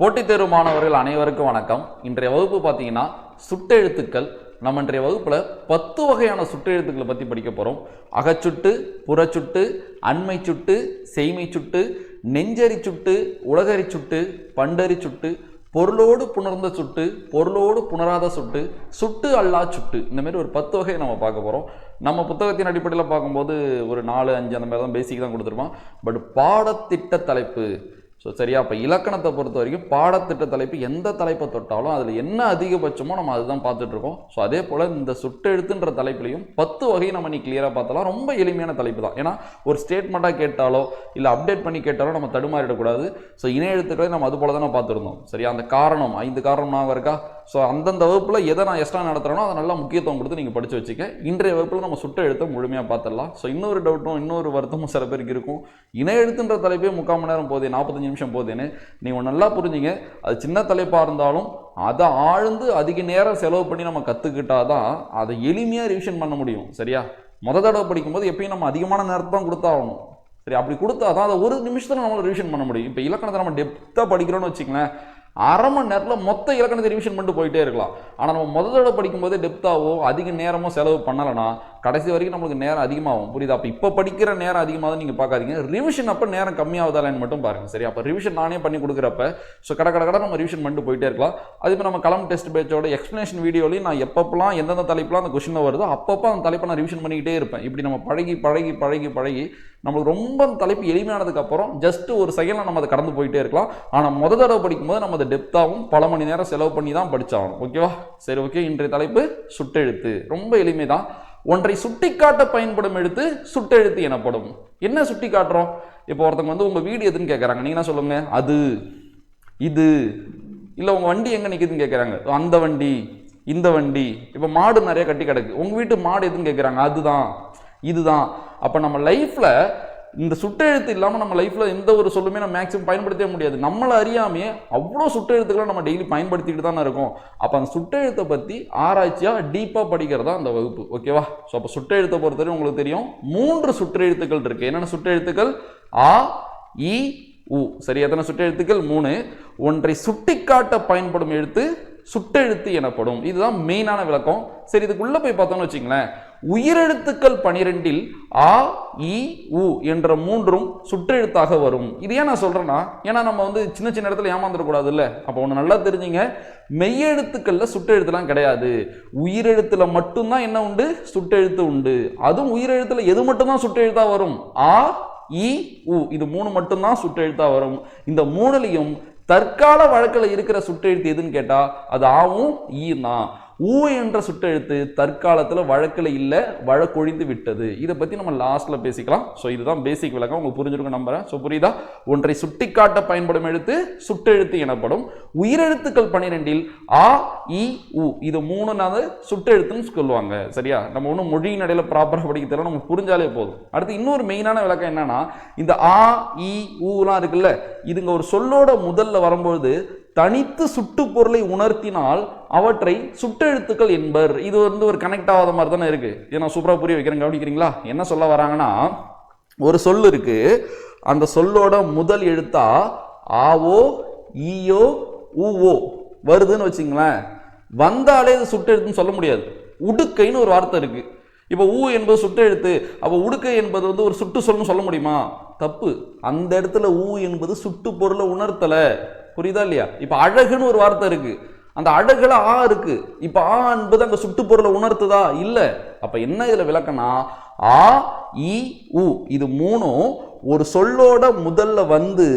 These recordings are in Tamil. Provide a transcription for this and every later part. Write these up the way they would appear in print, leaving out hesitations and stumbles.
போட்டித் தேர்வு மாணவர்கள் அனைவருக்கும் வணக்கம். இன்றைய வகுப்பு பார்த்தீங்கன்னா சுட்டெழுத்துக்கள். நம்ம இன்றைய வகுப்புல 10 வகையான சுட்டெழுத்துக்களை பற்றி படிக்க போகிறோம். அகச்சுட்டு, புறச்சுட்டு, அண்மை சுட்டு, செய்மை சுட்டு, நெஞ்சரி சுட்டு, உலகரி சுட்டு, பண்டரி சுட்டு, பொருளோடு புணர்ந்த சுட்டு, பொருளோடு புணராத சுட்டு, சுட்டு அல்லா சுட்டு, இந்த மாதிரி ஒரு 10 வகையை நம்ம பார்க்க போகிறோம். நம்ம புத்தகத்தின் அடிப்படையில் பார்க்கும்போது ஒரு 4-5 அந்த மாதிரி தான் பேசிக் தான் கொடுத்துருப்போம். பட் பாடத்திட்ட தலைப்பு சரியா? இப்போ இலக்கணத்தை பொறுத்த வரைக்கும் பாடத்திட்ட தலைப்பு எந்த தலைப்பை தொட்டாலும் அதில் என்ன அதிகபட்சமோ நம்ம அதுதான் பார்த்துட்டு இருக்கோம். ஸோ அதே போல் இந்த சுட்டெழுத்துன்ற தலைப்புலையும் 10 வகையை நம்ம நீ கிளியராக பார்த்தலாம். ரொம்ப எளிமையான தலைப்பு தான். ஏன்னா ஒரு ஸ்டேட்மெண்ட்டாக கேட்டாலோ இல்லை அப்டேட் பண்ணி கேட்டாலோ நம்ம தடுமாறிடக்கூடாது. ஸோ இணைய எழுத்துக்களை நம்ம அது போல தான் பார்த்துருந்தோம். சரியா? அந்த காரணம் 5 காரணம் நான் இருக்கா? ஸோ அந்தந்த வகுப்பில் எதை நான் எக்ஸ்ட்ரா நடத்துகிறேனோ அதை நல்லா முக்கியத்துவம் கொடுத்து நீங்கள் படித்து வச்சுக்க. இன்றைய வகுப்பில் நம்ம சுட்ட எழுத்தை முழுமையாக பார்த்துடலாம். ஸோ இன்னொரு டவுட்டும் இன்னொரு வருத்தமும் சில பேருக்கு இருக்கும். இணைய எழுத்துன்ற தலைப்பே 3/4 மணி நேரம் போதே, 45 நிமிஷம் போதேன்னு. நீங்கள் நல்லா புரிஞ்சுங்க, அது சின்ன தலைப்பாக இருந்தாலும் அதை ஆழ்ந்து அதிக நேரம் செலவு பண்ணி நம்ம கற்றுக்கிட்டாதான் அதை எளிமையாக ரிவிஷன் பண்ண முடியும். சரியா? தடவை படிக்கும்போது எப்பயும் நம்ம அதிகமான நேரத்தை தான் கொடுத்தாகணும். சரி, அப்படி கொடுத்தா தான் அதை ஒரு நிமிஷத்தில் நம்மளால் ரிவிஷன் பண்ண முடியும். இப்போ இலக்கணத்தை நம்ம டெப்த்தாக படிக்கிறோன்னு வச்சுங்களேன், அரை மணி நேரத்தில் மொத்த இலக்கணத்தை ரிவிஷன் பண்ணிட்டு போயிட்டே இருக்கலாம். ஆனால் நம்ம தடவை படிக்கும்போதே டெப்த்தாவோ அதிக நேரமோ செலவு பண்ணலைன்னா கடைசி வரைக்கும் நம்மளுக்கு நேரம் அதிகமாகும். புரியுதா? அப்போ இப்போ படிக்கிற நேரம் அதிகமாக தான் நீங்கள் பார்க்காதீங்க. ரிவிஷன் அப்போ நேரம் கம்மியாகுதாலன்னு மட்டும் பாருங்கள். சரி, அப்போ ரிவிஷன் நானே பண்ணி கொடுக்குறப்ப ஸோ கடை நம்ம ரிவிஷன் பண்ணிட்டு போயிட்டே இருக்கலாம். அதே மாதிரி நம்ம களம் டெஸ்ட் பேட்சோட எக்ஸ்பிளேஷன் வீடியோலையும் நான் எப்பப்பெல்லாம் எந்தெந்த தலைப்புலாம் அந்த கொஸ்டின் வருதோ அப்பப்போ அந்த தலைப்பை நான் ரிவிஷன் பண்ணிக்கிட்டே இருப்பேன். இப்படி நம்ம பழகி நம்மளுக்கு ரொம்ப தலைப்பு எளிமையானதுக்கு அப்புறம் ஜஸ்ட் ஒரு செகண்டில் நம்ம அதை கடந்து போயிட்டே இருக்கலாம். ஆனால் தடவை படிக்கும்போது நம்ம அதை டெப்த்தாகவும் பல மணி நேரம் செலவு பண்ணி தான் படித்தாகணும். ஓகேவா? சரி, ஓகே. இன்றைய தலைப்பு சுட்டெழுத்து. ரொம்ப எளிமை தான். ஒன்றை சுட்டிக்காட்ட பயன்படும் எழுத்து சுட்டெழுத்து எனப்படும். என்ன சுட்டி காட்டுறோம்? இப்போ ஒருத்தவங்க உங்க வீடு எதுன்னு கேட்கறாங்க, நீங்க என்ன சொல்லுங்க? அது, இது. இல்ல உங்க வண்டி எங்க நிக்குதுன்னு கேட்கறாங்க, அந்த வண்டி, இந்த வண்டி. இப்போ மாடு நிறைய கட்டி கிடக்கு, உங்க வீட்டு மாடு எதுன்னு கேட்கறாங்க, அதுதான், இதுதான். அப்ப நம்ம லைஃப்ல இந்த சுட்டெழுத்து இல்லாமல் நம்ம லைஃப்பில் எந்த ஒரு சொல்லுமே நம்ம மேக்ஸிமம் பயன்படுத்தவே முடியாது. நம்மளை அறியாமையே அவ்வளோ சுட்டெழுத்துக்களை நம்ம டெய்லி பயன்படுத்திட்டு தானே இருக்கோம். அப்போ அந்த சுட்டெழுத்தை பற்றி ஆராய்ச்சியாக டீப்பாக படிக்கிறதா அந்த வகுப்பு. ஓகேவா? ஸோ அப்போ சுட்டெழுத்தை பொறுத்தவரை உங்களுக்கு தெரியும் 3 சுற்றெழுத்துக்கள் இருக்குது. என்னென்ன சுட்டெழுத்துக்கள்? ஆ, இ, உ. சரி, எத்தனை சுட்டெழுத்துக்கள்? 3. ஒன்றை சுட்டிக்காட்ட பயன்படும் எழுத்து சுட்டெழுத்து எனப்படும். இதுதான் மெயினான விளக்கம். சரி, இதுக்குள்ளே போய் பார்த்தோம்னு வச்சுங்களேன், உயிரெழுத்துக்கள் 12இல் ஆ, இ, உ என்ற 3ம் சுற்றெழுத்தாக வரும். இது ஏன் நான் சொல்றேன்னா, ஏன்னா நம்ம சின்ன இடத்துல ஏமாந்துடக்கூடாது இல்லை. அப்போ ஒன்று நல்லா தெரிஞ்சுங்க, மெய்யெழுத்துக்கள்ல சுட்டெழுத்துலாம் கிடையாது. உயிரெழுத்துல மட்டும்தான் என்ன உண்டு? சுட்டெழுத்து உண்டு. அதுவும் உயிரெழுத்துல எது மட்டும்தான் சுட்டெழுத்தா வரும்? ஆ, இ, உ. இது 3 மட்டும்தான் சுட்டெழுத்தா வரும். இந்த 3லையும் தற்கால வழக்கில் இருக்கிற சுட்டெழுத்து எதுன்னு கேட்டா அது ஆவும் ஈ தான். ஊ என்ற சுட்டெழுத்து தற்காலத்தில் வழக்கில் இல்லை, வழக்கொழிந்து விட்டது. இதை பற்றி நம்ம லாஸ்ட்ல பேசிக்கலாம். ஸோ இதுதான் பேசிக் விளக்கம். உங்களுக்கு புரிஞ்சிருக்கும் நம்புறேன். ஸோ புரியுதா? ஒன்றை சுட்டிக்காட்ட பயன்படும் எழுத்து சுட்டெழுத்து எனப்படும். உயிரெழுத்துக்கள் 12இல் ஆ, இ, உ இது 3 சுட்டெழுத்துன்னு சொல்லுவாங்க. சரியா? நம்ம ஒன்றும் மொழியின் இடையில ப்ராப்பராக படிக்க தெரியல, நமக்கு புரிஞ்சாலே போதும். அடுத்து இன்னொரு மெயினான விளக்கம் என்னன்னா, இந்த ஆ, இ, ஊலாம் இருக்குல்ல, இதுங்க ஒரு சொல்லோட முதல்ல வரும்போது தனித்து சுட்டு பொருளை உணர்த்தினால் அவற்றை சுட்டெழுத்துக்கள் என்பர். இது ஒரு கனெக்ட் ஆகாத மாதிரி தானே இருக்கு. இதை நான் சூப்பராக புரிய வைக்கிறேன், கவனிக்கிறீங்களா? என்ன சொல்ல வராங்கன்னா, ஒரு சொல் இருக்கு, அந்த சொல்லோட முதல் எழுத்தா ஆவோ, ஈயோ, ஊவோ வருதுன்னு வச்சுங்களேன், வந்தாலே இது சுட்டெழுத்துன்னு சொல்ல முடியாது. உடுக்கைன்னு ஒரு வார்த்தை இருக்கு. இப்போ ஊ என்பது சுட்டெழுத்து, அப்போ உடுக்கை என்பது ஒரு சுட்டு சொல்லுன்னு சொல்ல முடியுமா? தப்பு. அந்த இடத்துல ஊ என்பது சுட்டு பொருளை உணர்த்தல. புரியுதா இல்லையா? இப்ப அழகுன்னு ஒரு வார்த்தை இருக்கு, அந்த அழகுல ஆ இருக்கு. இப்ப ஆ என்பது அங்க சுட்டு பொருளை உணர்த்துதா? இல்ல. அப்ப என்ன இதுல விளக்கனா, ஆ, இ, உ இது 3ம் ஒரு சொல்லோட முதல்ல வந்து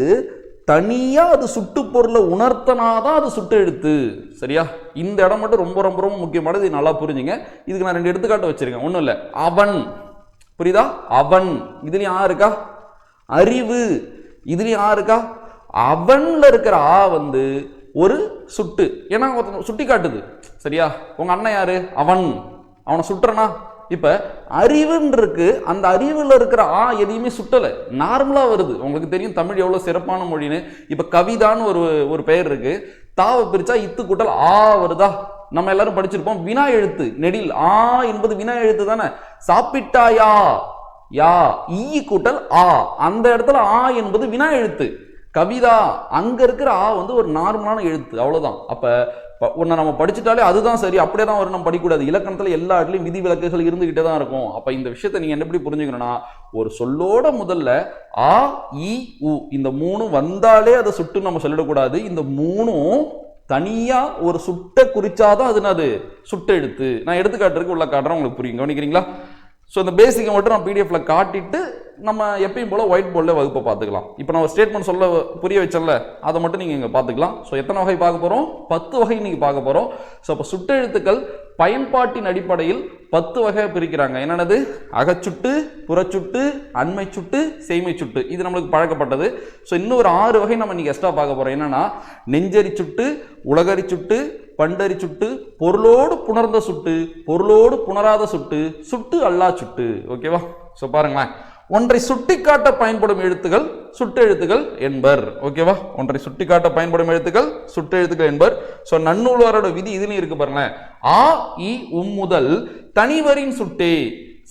தனியா அது சுட்டு பொருளை உணர்த்தனாதான் அது சுட்டு எழுத்து. சரியா? இந்த இடம் மட்டும் ரொம்ப ரொம்ப ரொம்ப முக்கியமானது. இது நல்லா புரிஞ்சுங்க. இதுக்கு நான் 2 எடுத்துக்காட்டு வச்சிருக்கேன். ஒண்ணும் இல்ல, அவன். புரியுதா? அவன் இதுலயும் ஆ இருக்கா? அறிவு இதுலயும் ஆ இருக்கா? அவன்ல இருக்கிற ஆ ஒரு சுட்டு, ஏன்னா சுட்டி காட்டுது. சரியா? உங்க அண்ணன் யாரு? அவன். அவனை சுட்டுறனா? இப்ப அறிவுன்னு இருக்கு, அந்த அறிவுல இருக்கிற ஆ எதையுமே சுட்டல, நார்மலா வருது. உங்களுக்கு தெரியும் தமிழ் எவ்வளவு சிறப்பான மொழின்னு. இப்ப கவிதான்னு ஒரு பெயர் இருக்கு, தாவை பிரிச்சா இத்து கூட்டல் ஆ வருதா? நம்ம எல்லாரும் படிச்சிருப்போம். வினா எழுத்து நெடில் ஆ என்பது வினா எழுத்து தானே. சாப்பிட்டாயா, யா, ஈ கூட்டல் ஆ, அந்த இடத்துல ஆ என்பது வினா எழுத்து. கவிதா அங்க இருக்கிற ஆ வந்து ஒரு நார்மலான எழுத்து, அவ்வளவுதான். அப்ப ஒன்ன நம்ம படிச்சுட்டாலே அதுதான் சரி, அப்படியே தான் வரும், நம்ம படிக்கக்கூடாது. இலக்கணத்துல எல்லா இடத்துலயும் விதி விலக்குகள் இருந்துகிட்டே தான் இருக்கும். அப்ப இந்த விஷயத்த நீங்க என்ன எப்படி புரிஞ்சுக்கணும்னா, ஒரு சொல்லோட முதல்ல ஆ இ உ இந்த மூணும் வந்தாலே அதை சுட்டு நம்ம சொல்லிடக்கூடாது. இந்த மூணும் தனியா ஒரு சுட்டை குறிச்சாதான் அது சுட்ட எழுத்து. நான் எடுத்துக்காட்டுறதுக்கு உள்ள காட்டுறேன், உங்களுக்கு புரியும், கவனிக்கிறீங்களா? ஸோ இந்த பேசிக்கை மட்டும் நான் பிடிஎஃப்ல காட்டிட்டு நம்ம எப்பயும் போல ஒயிட் போர்டில் வகுப்பை பார்த்துக்கலாம். இப்போ நான் ஒரு ஸ்டேட்மெண்ட் சொல்ல புரிய வச்சல, அதை மட்டும் நீங்கள் இங்கே பார்த்துக்கலாம். ஸோ எத்தனை வகை பார்க்க போகிறோம்? 10 வகை இன்னைக்கு பார்க்க போகிறோம். ஸோ அப்போ சுட்டெழுத்துக்கள் பயன்பாட்டின் அடிப்படையில் 10 வகையாக பிரிக்கிறாங்க. என்னென்னது? அகச்சுட்டு, புறச்சுட்டு, அண்மை சுட்டு, செய்மை சுட்டு. இது நம்மளுக்கு பழக்கப்பட்டது. ஸோ இன்னும் ஒரு 6 வகை நம்ம இன்னைக்கு எக்ஸ்ட்ரா பார்க்க போகிறோம். என்னன்னா நெஞ்சரி சுட்டு, உலகரி சுட்டு, பண்டரி சுட்டு, பொருளோடு புணர்ந்த சுட்டு, பொருளோடு புணராத சுட்டு, சுட்டு அல்லா சுட்டு. ஓகேவா? ஸோ பாருங்களேன், ஒன்றை சுட்டிக்காட்ட பயன்படும் எழுத்துக்கள் சுட்டெழுத்துக்கள் என்பர். ஓகேவா? ஒன்றை சுட்டிக்காட்ட பயன்படும் எழுத்துக்கள் சுட்டெழுத்துக்கள் என்பர். ஸோ நன்னூல்வாரோட விதி இதுலயும் இருக்கு பாருங்களேன். ஆ இ உம் முதல் தனிவரின் சுட்டே.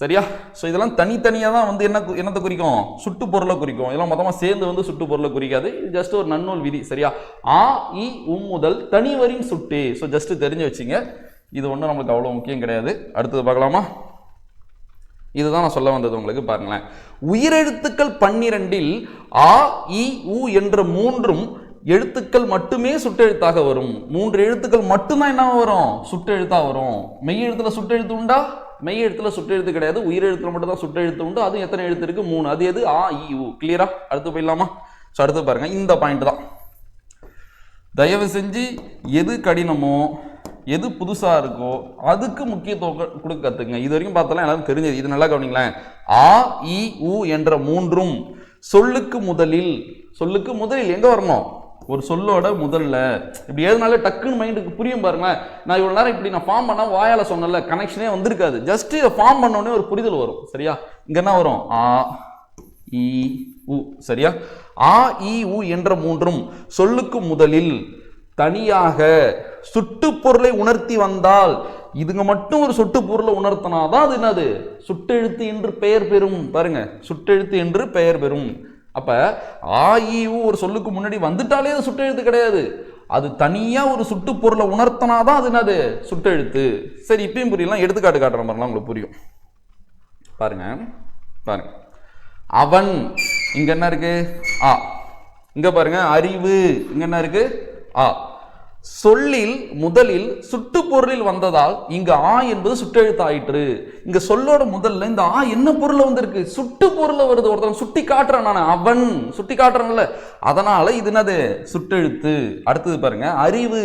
சரியா? ஸோ இதெல்லாம் தனித்தனியாக தான் வந்து என்னத்தை குறிக்கும்? சுட்டு பொருளை குறிக்கும். இதெல்லாம் மொத்தமாக சேர்ந்து வந்து சுட்டு பொருளை குறிக்காது. இது ஜஸ்ட் ஒரு நன்னூல் விதி. சரியா? ஆ இ உம் முதல் தனிவரின் சுட்டே. ஸோ ஜஸ்ட் தெரிஞ்சு வச்சுங்க. இது ஒன்றும் நம்மளுக்கு அவ்வளோ முக்கியம் கிடையாது. அடுத்தது பார்க்கலாமா? இதுதான் நான் சொல்ல வந்தது உங்களுக்கு. பாருங்களேன், உயிரெழுத்துக்கள் 12இல் ஆ இ உ என்ற 3 எழுத்துக்கள் மட்டுமே சுட்டெழுத்தாக வரும். 3 எழுத்துக்கள் மட்டும்தான் என்ன வரும்? சுட்டெழுத்தாக வரும். மெய் எழுத்துல சுட்டெழுத்து உண்டா? மெய் எழுத்துல சுட்டெழுத்து கிடையாது. உயிரெழுத்துல மட்டும் தான் சுட்டெழுத்து உண்டு. அது எத்தனை எழுத்து இருக்கு? 3. அது எது? ஆ இ உ. கிளியரா? அடுத்து போயிடலாமா? ஸோ அடுத்து பாருங்க, இந்த பாயிண்ட் தான். தயவு செஞ்சு எது கடினமோ எது புதுசா இருக்கோ அதுக்கு முக்கியத்துவம் கொடுக்க கத்துங்க. இது வரைக்கும் பார்த்தாலும் எல்லாரும் தெரிஞ்சது. இது நல்லா கவனிங்களேன். ஆ இ உ என்ற 3 சொல்லுக்கு முதலில் எங்க வரணும்? ஒரு சொல்லோட முதல்ல. இப்படி எதுனால டக்குன்னு மைண்டுக்கு புரியும் பாருங்க. நான் இவ்வளவு நேரம் இப்படி நான் ஃபார்ம் பண்ணா வாயால சொன்னல, கனெக்ஷனே வந்திருக்காது. ஜஸ்ட் இதை ஃபார்ம் பண்ண உடனே ஒரு புரிதல் வரும். சரியா? இங்க என்ன வரும்? ஆ இ உ. சரியா? ஆ இ உ என்ற 3 சொல்லுக்கு முதலில் தனியாக சுட்டு பொருளை உணர்த்தி வந்தால், இதுங்க மட்டும் ஒரு சுட்டு பொருளை உணர்த்தினாதான் அது என்னது? சுட்டெழுத்து என்று பெயர் பெறும். பாருங்க, சுட்டெழுத்து என்று பெயர் பெறும். அப்ப ஆ இ உ ஒரு சொல்லுக்கு முன்னாடி வந்துட்டாலே அது சுட்டெழுத்து கிடையாது. அது தனியா ஒரு சுட்டு பொருளை உணர்த்தினாதான் அது என்னது? சுட்டெழுத்து. சரி, இப்பயும் புரியலாம். எடுத்துக்காட்டு காட்டுறேன் பாருங்க, உங்களுக்கு புரியும். பாருங்க, அவன் இங்க என்ன இருக்கு? ஆ. இங்க பாருங்க, அறிவு இங்க என்ன இருக்கு? ஆ. சொல்லில் முதலில் சுட்டு பொருளில் வந்ததால் இங்க ஆ என்பது சுட்டெழுத்து ஆயிற்று. இங்க சொல்லோட முதல்ல இந்த ஆ என்ன பொருள் வந்திருக்கு? சுட்டு பொருள் வருது. ஒருத்தன் சுட்டி காட்டுறான், நான் அவன் சுட்டி காட்டுறான்ல, அதனால இது என்னது? சுட்டெழுத்து. அடுத்தது பாருங்க, அறிவு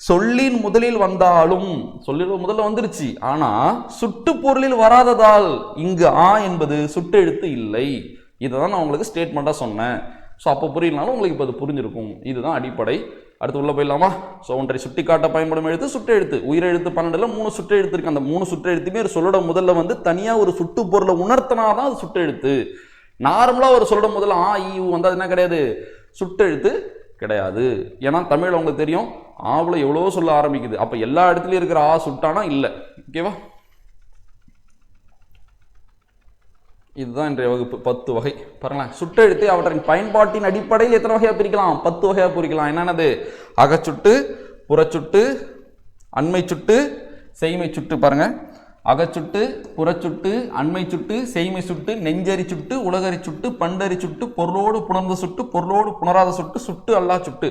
சொல்லின் முதலில் வந்தாலும், சொல்லில் முதல்ல வந்துருச்சு, ஆனா சுட்டு பொருளில் வராததால் இங்கு ஆ என்பது சுட்டெழுத்து இல்லை. இதுதான் நான் உங்களுக்கு ஸ்டேட்மெண்டா சொன்னேன். ஸோ அப்போ புரியலனாலும் உங்களுக்கு இப்போ அது புரிஞ்சிருக்கும். இதுதான் அடிப்படை. அடுத்து உள்ள போயிடலாமா? ஸோ ஒன்றை சுட்டி காட்ட பயன்படும் எழுத்து சுட்டெழுத்து. உயிரெழுத்து 12ல் 3 சுட்டெழுத்து இருக்கு. அந்த 3 சுட்டெழுத்துமே ஒரு சொல்லோட முதல்ல வந்து தனியா ஒரு சுட்டு பொருளை உணர்த்தினாதான் அது சுட்டெழுத்து. நார்மலா ஒரு சொல்லோட முதல்ல ஆ இ உ வந்து அது என்ன கிடையாது? சுட்டெழுத்து கிடையாது. ஏன்னா தமிழ் உங்களுக்கு தெரியும், ஆவுல எவ்வளோ சொல்ல ஆரம்பிக்குது. அப்ப எல்லா இடத்துலயும் இருக்கிற ஆ சுட்டானா இல்லை. ஓகேவா? இதுதான் இன்றைய வகுப்பு. 10 வகை. பாருங்களேன், சுட்டெழுத்தை அவற்றின் பயன்பாட்டின் அடிப்படையில் எத்தனை வகையா பிரிக்கலாம்? 10 வகையா பிரிக்கலாம். என்னென்னது? அகச்சுட்டு, புறச்சுட்டு, அண்மை சுட்டு, செய்மை சுட்டு. பாருங்க, அகச்சுட்டு, புறச்சுட்டு, அண்மை சுட்டு, செய்மை சுட்டு, நெஞ்சரி சுட்டு, உலகரி சுட்டு, பண்டரி சுட்டு, பொருளோடு புணர்ந்த சுட்டு, பொருளோடு புணராத சுட்டு, சுட்டு அல்லா சுட்டு.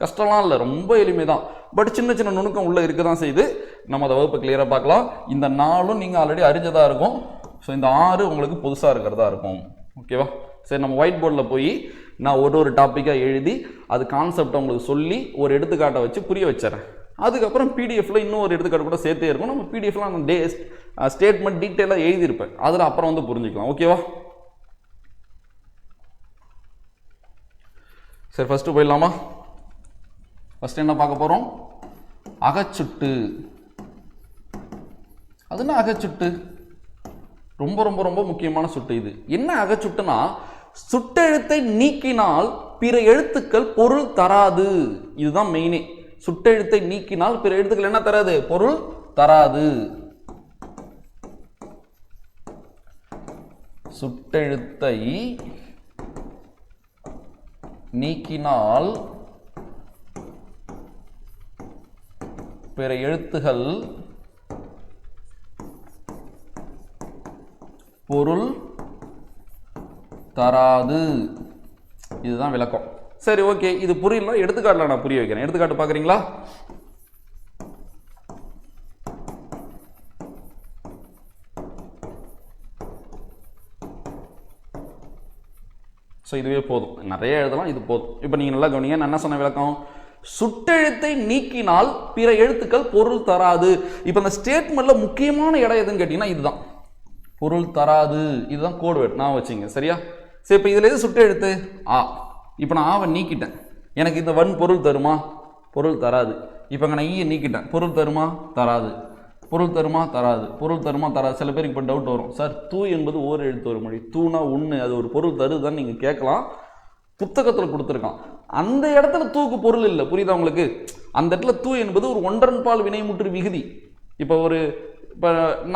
கஷ்டம்லாம் இல்லை, ரொம்ப எளிமைதான். பட் சின்ன சின்ன நுணுக்கம் உள்ள இருக்கதான் செய்யுது. நம்ம அதை வகுப்பு கிளியரா பார்க்கலாம். இந்த 4 நீங்க ஆல்ரெடி அறிஞ்சதா இருக்கும். ஸோ இந்த 6 உங்களுக்கு புதுசாக இருக்கிறதா இருக்கும். ஓகேவா? சரி, நம்ம ஒயிட் போர்டில் போய் நான் ஒரு டாப்பிக்காக எழுதி அது கான்செப்டை உங்களுக்கு சொல்லி ஒரு எடுத்துக்காட்டை வச்சு புரிய வச்சிடறேன். அதுக்கப்புறம் பிடிஎஃப்ல இன்னும் ஒரு எடுத்துக்காட்டு கூட சேர்த்தே இருக்கும். நம்ம பிடிஎஃப்ல அந்த ஸ்டேட்மெண்ட் டீட்டெயிலாக எழுதியிருப்பேன். அதில் அப்புறம் வந்து புரிஞ்சுக்கலாம். ஓகேவா? சரி, ஃபர்ஸ்ட் போயிடலாமா? ஃபர்ஸ்ட் என்ன பார்க்க போகிறோம்? அகச்சுட்டு. அது என்ன அகச்சுட்டு? ரொம்ப ரொம்ப ரொம்ப முக்கியமான சுட்டு. இது என்ன அகச்சுட்டுனா, சுட்டெழுத்தை நீக்கினால் பிற எழுத்துக்கள் பொருள் தராது. இதுதான் மெயினே. சுட்டெழுத்தை நீக்கினால் பிற எழுத்துக்கள் என்ன தராது? பொருள் தராது. சுட்டெழுத்தை நீக்கினால் பிற எழுத்துகள் பொருள் தராது. இதுதான் விளக்கம். சரி, ஓகே. இது புரியல, எடுத்துக்காட்டுல நான் புரிய வைக்கிறேன். எடுத்துக்காட்டு பார்க்குறீங்களா? ஸோ இதுவே போதும், நிறைய எழுதலாம், இது போதும். இப்போ நீங்கள் நல்லா கவனிங்க, நான் என்ன சொன்ன விளக்கம்? சுட்டெழுத்தை நீக்கினால் பிற எழுத்துக்கள் பொருள் தராது. இப்போ இந்த ஸ்டேட்மெண்ட்ல முக்கியமான இடம் எதுன்னு கேட்டீங்கன்னா இதுதான், பொருள் தராது. இதுதான் கோட் வேர்ட், நான் வச்சுங்க. சரியா? சரி, இப்போ இதில் எது சுட்டெழுத்து? ஆ. இப்போ நான் ஆவை நீக்கிட்டேன், எனக்கு இந்த வன் பொருள் தருமா? பொருள் தராது. இப்போ நான் ஈயை நீக்கிட்டேன், பொருள் தருமா? தராது. பொருள் தருமா? தராது. பொருள் தருமா? தராது. சில பேருக்கு இப்போ டவுட் வரும், சார் தூ என்பது ஓர் எழுத்து ஒரு மொழி, தூனா ஒன்று, அது ஒரு பொருள் தருதுன்னு நீங்கள் கேட்கலாம். புத்தகத்தில் கொடுத்துருக்கான், அந்த இடத்துல தூக்கு பொருள் இல்லை. புரியுதா உங்களுக்கு? அந்த இடத்துல தூ என்பது ஒரு ஒன்றன்பால் வினைமுற்று விகுதி. இப்போ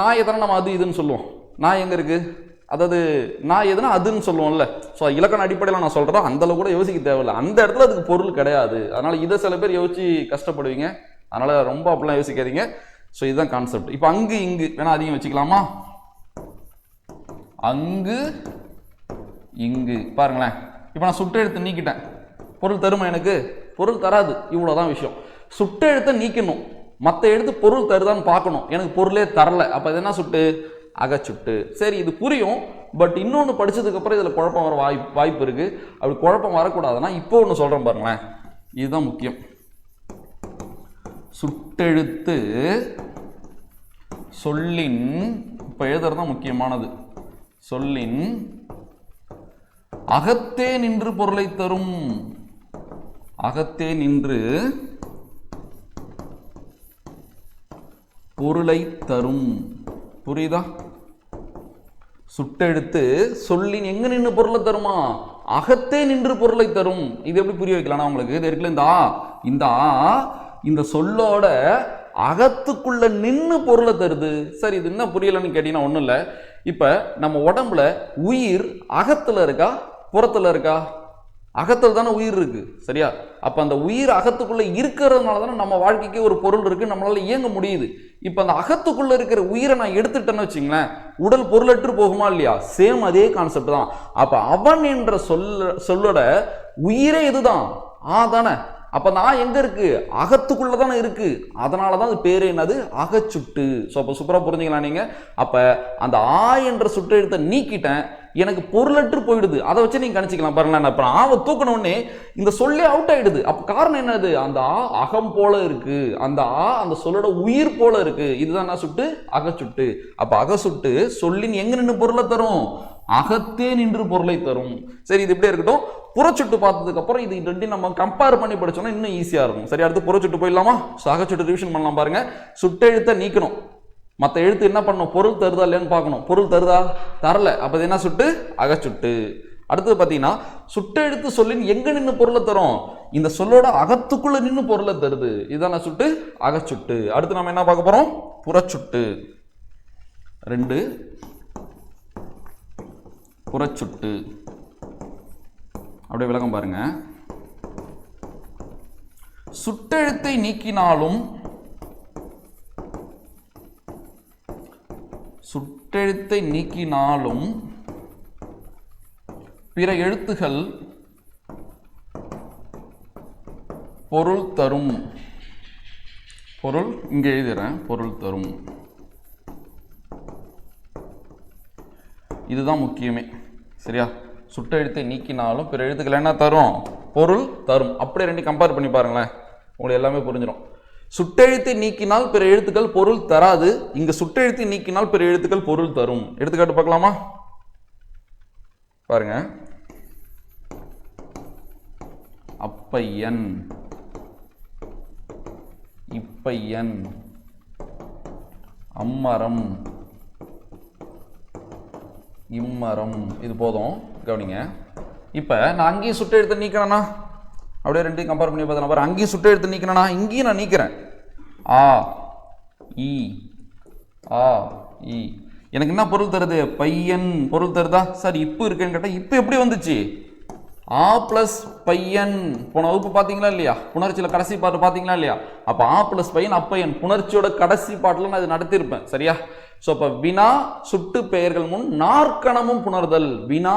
நான் எதனா நம்ம அது இதுன்னு சொல்லுவோம். நான் எங்கே இருக்குது? அதாவது நான் எதுனா அதுன்னு சொல்லுவோம்ல. ஸோ இலக்கண அடிப்படையில் நான் சொல்கிறேன், அந்தளவு கூட யோசிக்க தேவையில்லை. அந்த இடத்துல அதுக்கு பொருள் கிடையாது. அதனால் இதை சில பேர் யோசிச்சு கஷ்டப்படுவீங்க. அதனால் ரொம்ப அப்படிலாம் யோசிக்காதீங்க. ஸோ இதுதான் கான்செப்ட். இப்போ அங்கு இங்கு வேணா அதிகம் வச்சுக்கலாமா? அங்கு இங்கு பாருங்களேன். இப்போ நான் சுட்டெழுத்து நீக்கிட்டேன், பொருள் தருமா? எனக்கு பொருள் தராது. இவ்வளோதான் விஷயம். சுட்டெழுத்தை நீக்கணும், மற்ற எழுத்து பொருள் தருதான்னு பார்க்கணும். எனக்கு பொருளே தரல, அப்போ இது என்ன சுட்டு? அகச்சுட்டு. சரி, இது புரியும். பட் இன்னொன்று படித்ததுக்கப்புறம் இதில் குழப்பம் வர வாய்ப்பு இருக்குது. அப்படி குழப்பம் வரக்கூடாதுன்னா இப்போ ஒன்று சொல்கிறேன் பாருங்களேன், இதுதான் முக்கியம். சுட்டெழுத்து சொல்லின், இப்போ எழுதுறது தான் முக்கியமானது, சொல்லின் அகத்தே நின்று பொருளை தரும். அகத்தே நின்று பொருளை தரும். புரியுதா? சுட்டெழுத்து சொல்லின் எங்க நின்று பொருளை தருமா? அகத்தே நின்று பொருளை தரும். இது எப்படி புரிய வைக்கலாம் உங்களுக்கு? இது இருக்குல்ல, இந்த சொல்லோட அகத்துக்குள்ள நின்று பொருளை தருது. சரி, இது என்ன புரியலன்னு கேட்டீங்கன்னா ஒன்றும் இல்லை. இப்போ நம்ம உடம்புல உயிர் அகத்தில் இருக்கா புறத்தில் இருக்கா? அகத்தில் தானே உயிர் இருக்கு. சரியா? அப்போ அந்த உயிர் அகத்துக்குள்ள இருக்கிறதுனால தானே நம்ம வாழ்க்கைக்கு ஒரு பொருள் இருக்கு, நம்மளால இயங்க முடியுது. இப்போ அந்த அகத்துக்குள்ள இருக்கிற உயிரை நான் எடுத்துட்டேன்னு வச்சுங்களேன், உடல் பொருளற்று போகுமா இல்லையா? சேம் அதே கான்செப்ட் தான். அப்போ அவன் என்ற சொல்லோட உயிரே இதுதான், தானே. அப்போ நான் எங்க இருக்கு? அகத்துக்குள்ள தானே இருக்கு. அதனால தான் அது பேரு என்னது? அகச்சுட்டு. ஸோ அப்போ சூப்பராக புரிஞ்சுக்கலாம் நீங்க. அப்போ அந்த என்ற சுட்டெழுத்தை நீக்கிட்டேன், எனக்கு பொருளற்று போயிடுது. அதை வச்சு நீங்க கணிச்சிக்கலாம். பாருங்களேன், இப்போ ஆவை தூக்கணும்னே இந்த சொல்லே அவுட் ஆயிடுது. அப்போ காரணம் என்னது? அந்த அகம் போல இருக்கு, அந்த அந்த சொல்லோட உயிர் போல இருக்கு. இதுதான் என்ன சுட்டு? அகச்சுட்டு. அப்போ அகச்சுட்டு சொல்லின் எங்க நின்று பொருளை தரும்? அகத்தே நின்று பொருளை தரும். சரி, இது இப்படியே இருக்கட்டும். புறச்சுட்டு பார்த்ததுக்கு அப்புறம் இது ரெண்டையும் நம்ம கம்பேர் பண்ணி படிச்சோம்னா இன்னும் ஈஸியா இருக்கும். சரி, அடுத்து புறச்சுட்டு போயிடலாமா? அகச்சுட்டு ரிவிஷன் பண்ணலாம் பாருங்க. சுட்டெழுத்தை நீக்கணும், மற்ற எழுத்து என்ன பண்ணணும்? பொருள் தருதா இல்லையான்னு பார்க்கணும். பொருள் தருதா? தரல. அப்போ என்ன சுட்டு? அகச்சுட்டு. அடுத்தது பார்த்தீங்கன்னா, சுட்டெழுத்து சொல்லின் எங்க நின்று பொருளை தரும்? இந்த சொல்லோட அகத்துக்குள்ள நின்று பொருளை தருது. இதுதான் சுட்டு? அகச்சுட்டு. அடுத்து நம்ம என்ன பார்க்க போறோம்? புறச்சுட்டு. 2 புறச்சுட்டு. அப்படியே விளக்கம் பாருங்க. சுட்டெழுத்தை நீக்கினாலும் பிற எழுத்துகள் பொருள் தரும். பொருள் இங்கே எழுதுறேன், பொருள் தரும். இதுதான் முக்கியமே. சரியா? சுட்டெழுத்தை நீக்கினாலும் பிற எழுத்துக்கள் என்ன தரும்? பொருள் தரும். அப்படியே ரெண்டு கம்பேர் பண்ணி பாருங்களேன், உங்களுக்கு எல்லாமே புரிஞ்சிடும். சுட்டெழுத்தை நீக்கினால் பிற எழுத்துக்கள் பொருள் தராது, இங்க சுட்டெழுத்தை நீக்கினால் பிற எழுத்துக்கள் பொருள் தரும். எடுத்துக்காட்டு பார்க்கலாமா? பாருங்க. அப்பையன், இப்பையன், அம்மரம், இம்மரம். இது போதும், கவனிங்க. இப்போ நான் அங்கேயும் சுட்டெழுத்தை நீக்கிறேன்னா, அப்படியே ரெண்டையும் கம்பேர் பண்ணி பார்த்தா பாரு. அங்கேயும் சுட்டெழுத்தை நீக்கிறேன்னா இங்கேயும் நான் நீக்கிறேன். ஆ இ, ஆ இ. எனக்கு என்ன பொருள் தருது? பையன் பொருள் தருதா? சார் இப்போ இருக்குன்னு கேட்டால் இப்போ எப்படி வந்துச்சு? ஆ பிளஸ் பையன் போன வகுப்பு பார்த்தீங்களா இல்லையா? புணர்ச்சியில் கடைசி பாட்டு பார்த்தீங்களா இல்லையா? அப்போ ஆ பிளஸ் பையன் அப்பையன் புணர்ச்சியோட கடைசி பாட்டில் நான் இது நடத்தியிருப்பேன். சரியா? ஸோ அப்போ வினா சுட்டு பெயர்கள் முன் நாற்கணமும் புணர்தல். வினா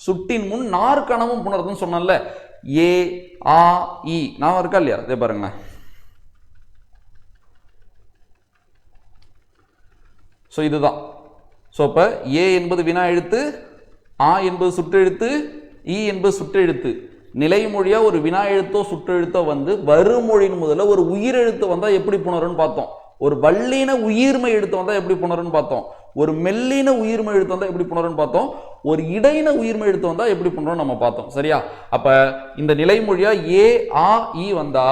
சுட்டின் முன் நாற்கணமும் புணர்தல் சொன்னல. ஏ ஆ இ நான் இருக்கா இல்லையா? இதே பாருங்களேன். ஸோ இதுதான். ஸோ இப்போ ஏ என்பது வினா எழுத்து, ஆ என்பது சுற்றெழுத்து, இ என்பது சுற்றெழுத்து. நிலைமொழியா ஒரு வினா எழுத்தோ சுற்றெழுத்தோ வந்து வருமொழியின் முதல்ல ஒரு உயிரெழுத்து வந்தா எப்படி புணரும்னு பார்த்தோம். ஒரு வல்லின உயிர்மை எழுத்து வந்தா எப்படி புணரும்னு பார்த்தோம். ஒரு மெல்லின உயிர்மை எழுத்து வந்தா எப்படி புணரும்னு பார்த்தோம். ஒரு இடையின உயிர்மை எழுத்து வந்தா எப்படி புணரும் நம்ம பார்த்தோம். சரியா? அப்ப இந்த நிலைமொழியா ஏ ஆ இ வந்தா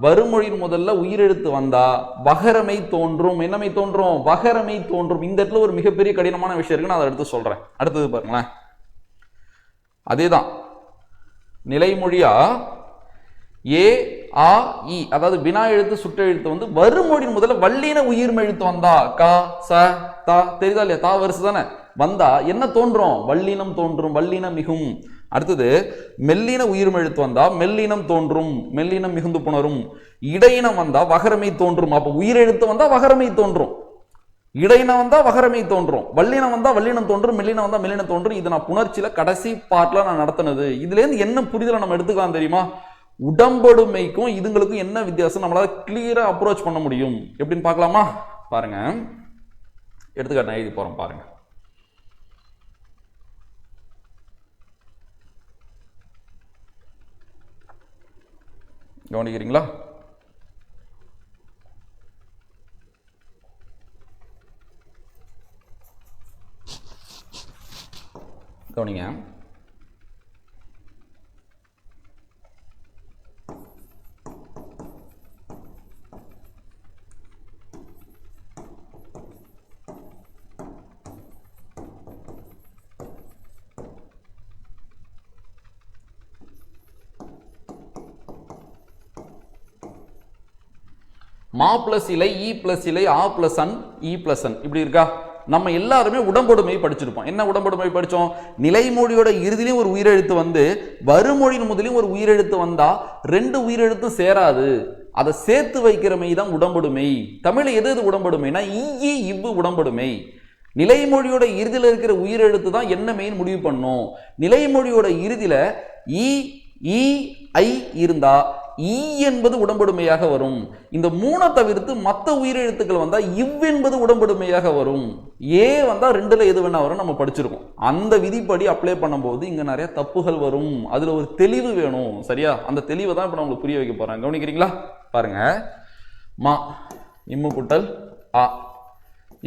வருமொழியின் முதல்ல உயிரெழுத்து வந்தா வகரமை தோன்றும். என்னமை தோன்றும்? வகரமை தோன்றும். இந்த இடத்துல ஒரு மிகப்பெரிய கடினமான விஷயம் இருக்கு, நான் அதை எடுத்து சொல்றேன். அடுத்தது பாருங்களேன். அதேதான் நிலைமொழியா ஏ ஆ இ அதாவது வினா எழுத்து சுற்றெழுத்து வந்து வருமொழியின் முதல்ல வல்லின உயிர்மை எழுத்து வந்தா கா ச தா தெரியுதா இல்லையா? தா வரிசை தானே வந்தா என்ன தோன்றும்? வல்லினம் தோன்றும், வல்லினம் மிகும். அடுத்தது மெல்லின உயிர்மை எழுத்து வந்தா மெல்லினம் தோன்றும், மெல்லினம் மிகுந்து புணரும். இடையினம் வந்தா வகரமை தோன்றும். அப்ப உயிரெழுத்து வந்தா வகரமை தோன்றும், இடையினம் வந்தா வகரமை தோன்றும், வல்லினம் வந்தா வல்லினம் தோன்றும், மெல்லினம் வந்தா மெல்லினம் தோன்றும். இது நான் புணர்ச்சியில கடைசி பார்ட்ல நான் நடத்தினது. இதுல இருந்து என்ன புரிதலை நம்ம எடுத்துக்கலாம் தெரியுமா? உடம்படுமைக்கும் இதுங்களுக்கும் என்ன வித்தியாசம் நம்மளால கிளியரா அப்ரோச் பண்ண முடியும். எப்படின்னு பார்க்கலாமா? பாருங்க, எடுத்துக்காட்டு நான் எழுதி போறேன் பாருங்க. கவனிக்கிறீங்களா? கவனிங்க. மா பிளஸ் இலை, இ பிளஸ் இலை, ஆ பிளஸ் அன், இ பிளஸ் அன் இப்படி இருக்கா? நம்ம எல்லாருமே உடம்பொடுமை படிச்சிருப்போம். என்ன உடம்பொடுமை படிச்சோம்? நிலைமொழியோட இறுதியிலும் ஒரு உயிரெழுத்து வந்து வருமொழியின் முதலையும் ஒரு உயிரெழுத்து வந்தா ரெண்டு உயிரெழுத்தும் சேராது, அதை சேர்த்து வைக்கிறமை தான் உடம்பொடுமை. தமிழ்ல எது எது உடம்பொடுமைனா ஈ இவ்வு உடம்பொடுமை. நிலைமொழியோட இறுதியில் இருக்கிற உயிரெழுத்து தான் என்ன மெயின் முடிவு பண்ணும். நிலைமொழியோட இறுதியில இ ஐ இருந்தா ஈ என்பது உடம்படுமையாக வரும். இந்த மூணை தவிர்த்து மற்ற உயிரெழுத்துக்கள் வந்தா இவ் என்பது உடம்படுமையாக வரும். ஏ வந்தா ரெண்டுல எது வேணா வரும் நம்ம படிச்சிருக்கோம். அந்த விதிப்படி அப்ளை பண்ணும்போது இங்க நிறைய தப்புகள் வரும். அதுல ஒரு தெளிவு வேணும். சரியா? அந்த தெளிவை தான் இப்ப நான் உங்களுக்கு புரிய வைக்க போறேன். கவனிக்கிறீங்களா? பாருங்க, மா இம்மு கூட்டல் ஆ.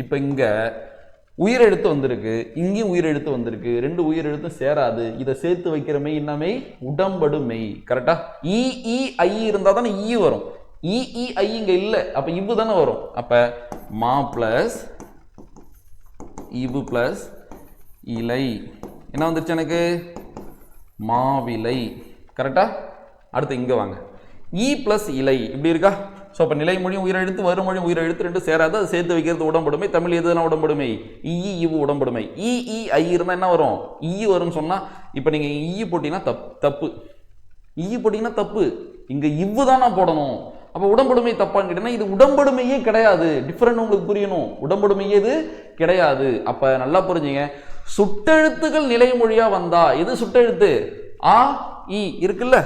இப்ப இங்க உயிரெழுத்து வந்திருக்கு, இங்கேயும் உயிரெழுத்து வந்திருக்கு, ரெண்டு உயிரெழுத்தும் சேராது, இதை சேர்த்து வைக்கிறமை என்னமை உடம்படுமை. கரெக்டா? இ ஐ இருந்தா தானே ஈ வரும். இ ஐ இங்க இல்ல, அப்ப இவ்வு தானே வரும். அப்ப மா பிளஸ் இவ்வு பிளஸ் இலை என்ன வந்துருச்சு எனக்கு? மாவிலை. கரெக்டா? அடுத்து இங்க வாங்க, இ பிளஸ் இலை இப்படி இருக்கா? ஸோ அப்போ நிலைமொழியும் உயிரெழுத்து வருமொழியும் உயிரெழுத்து ரெண்டு சேராது, அதை சேர்த்து வைக்கிறது உடம்படுமை. தமிழ் எதுனா உடம்படுமை? இ இவு உடம்படுமை. இ ஐ இருந்தால் என்ன வரும்? ஈ வரும்னு சொன்னால் இப்போ நீங்கள் ஈ போட்டிங்கன்னா தப்பு. ஈ போட்டிங்கன்னா தப்பு. இங்கே இவ்வு தான் நான் போடணும். அப்போ உடம்படுமை தப்பான்னு கேட்டீங்கன்னா இது உடம்படுமையே கிடையாது. டிஃப்ரெண்ட் உங்களுக்கு புரியணும். உடம்படுமையே இது கிடையாது. அப்போ நல்லா புரிஞ்சுங்க, சுட்டெழுத்துக்கள் நிலைமொழியா வந்தா எது சுட்டெழுத்து? ஆ இ இருக்குல்ல.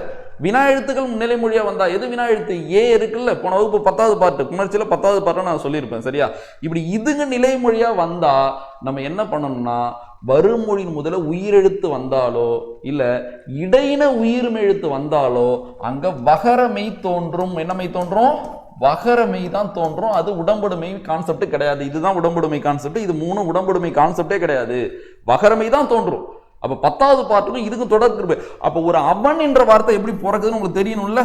வினா எழுத்துக்கள் நிலைமொழியா வந்தா எது வினா எழுத்து? ஏ இருக்குல்ல. போன வகுப்பு 10வது பார்ட் புணர்ச்சியில 10வது பார்ட் நான் சொல்லியிருப்பேன். சரியா? இப்படி இதுங்க நிலைமொழியா வந்தா நம்ம என்ன பண்ணணும்னா வருமொழியின் முதல்ல உயிரெழுத்து வந்தாலோ இல்ல இடையின உயிர்மை எழுத்து வந்தாலோ அங்க வகரமை தோன்றும். என்னமை தோன்றும்? வகரமை தான் தோன்றும். அது உடம்படுமை கான்செப்ட் கிடையாது. இதுதான் உடம்படுமை கான்செப்ட். இது மூணு உடம்படுமை கான்செப்டே கிடையாது. வகரமை தான் தோன்றும். அப்ப 10வது பார்ட்டுக்கும் இதுக்கும் தொடர்பு. அப்ப ஒரு அவன் என்ற வார்த்தை எப்படி பிறக்குதுன்னு உங்களுக்கு தெரியணும்ல.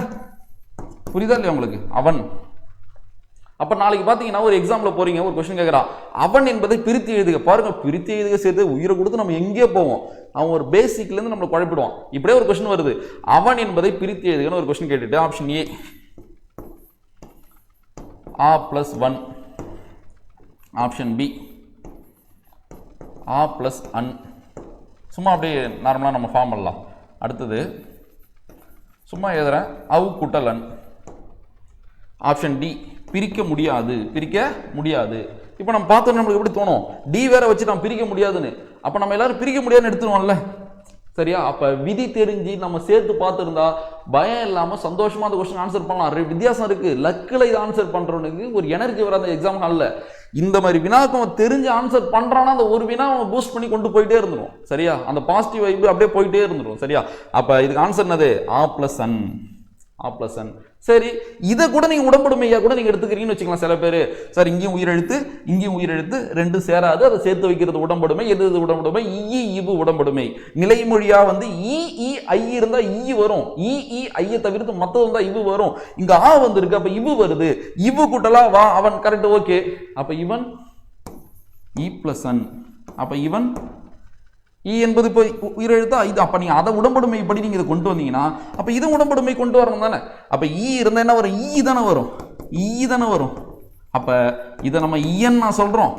புரியுதா இல்லையா உங்களுக்கு? அவன். அப்ப நாளைக்கு பாத்தீங்கன்னா ஒரு எக்ஸாம்ல போறீங்க, ஒரு கொஸ்டின் கேட்கறான், அவன் என்பதை பிரித்து எழுதுக. பாருங்க, பிரித்து எழுதுக சேர்த்து உயிரை கொடுத்து நம்ம எங்கே போவோம்? அவன் ஒரு பேசிக்ல இருந்து நம்மளை குழப்பிடுவான். இப்படியே ஒரு கொஸ்டின் வருது, அவன் என்பதை பிரித்து எழுதுகன்னு ஒரு கொஸ்டின் கேட்டுட்டு option A a plus 1, option B a plus one. சும்மா அப்படியே நார்மலாக நம்ம ஃபார்ம் பண்ணலாம். அடுத்தது சும்மா எழுதுறேன், அவ் கூட்டல் அன். ஆப்ஷன் டி, பிரிக்க முடியாது. இப்போ நம்ம பார்த்தோம் நம்மளுக்கு எப்படி தோணும், டி வேற வச்சு நம்ம பிரிக்க முடியாதுன்னு. அப்போ நம்ம எல்லாரும் பிரிக்க முடியாதுன்னு எடுத்துருவோம்ல, சரியா? அப்போ விதி தெரிஞ்சு நம்ம சேர்த்து பார்த்துருந்தா பயம் இல்லாமல் சந்தோஷமா அந்த கொஸ்டின் ஆன்சர் பண்ணலாம். வித்தியாசம் இருக்கு. லக்கில் இது ஆன்சர் பண்றவனுக்கு ஒரு எனர்ஜி வர அந்த எக்ஸாம் ஹாலில் இந்த மாதிரி வினாக்கு அவன் தெரிஞ்சு ஆன்சர் பண்றானா அந்த ஒரு வினா அவன் பூஸ்ட் பண்ணி கொண்டு போயிட்டே இருந்துடும், சரியா? அந்த பாசிட்டிவ் வைப்பு அப்படியே போயிட்டே இருந்துடும், சரியா? அப்போ இதுக்கு ஆன்சர் என்னது? ஆ பிளஸ் அன். சரி, இதை கூட நீங்க உடம்படுமையா கூட நீங்க எடுத்துக்கிறீங்கன்னு வச்சுக்கலாம். சில பேர் சார் இங்கேயும் உயிரெழுத்து ரெண்டும் சேராது, அதை சேர்த்து வைக்கிறது உடம்படுமை. எது உடம்படுமை? இவு உடம்படுமை. நிலைமொழியா வந்து ஐ இருந்தா வரும், ஐயை தவிர்த்து மற்றது இருந்தா இவு வரும். இங்க ஆ வந்து இருக்கு, அப்ப இவு வருது. இவு கூட்டலா வா அவன், கரெக்ட், ஓகே. அப்ப இவன் இ பிளஸ் அன். அப்ப இவன் என்பது இப்போ உயிரெழுத்தா இது. அப்ப நீங்க அதை உடம்படுமை படி நீங்க இதை கொண்டு வந்தீங்கன்னா அப்ப இது உடம்படுமை கொண்டு வரணும் தானே. அப்ப இருந்தா என்ன வரும்? ஈ தானே வரும். அப்ப இதை நம்ம ஈயன் நான் சொல்றோம்,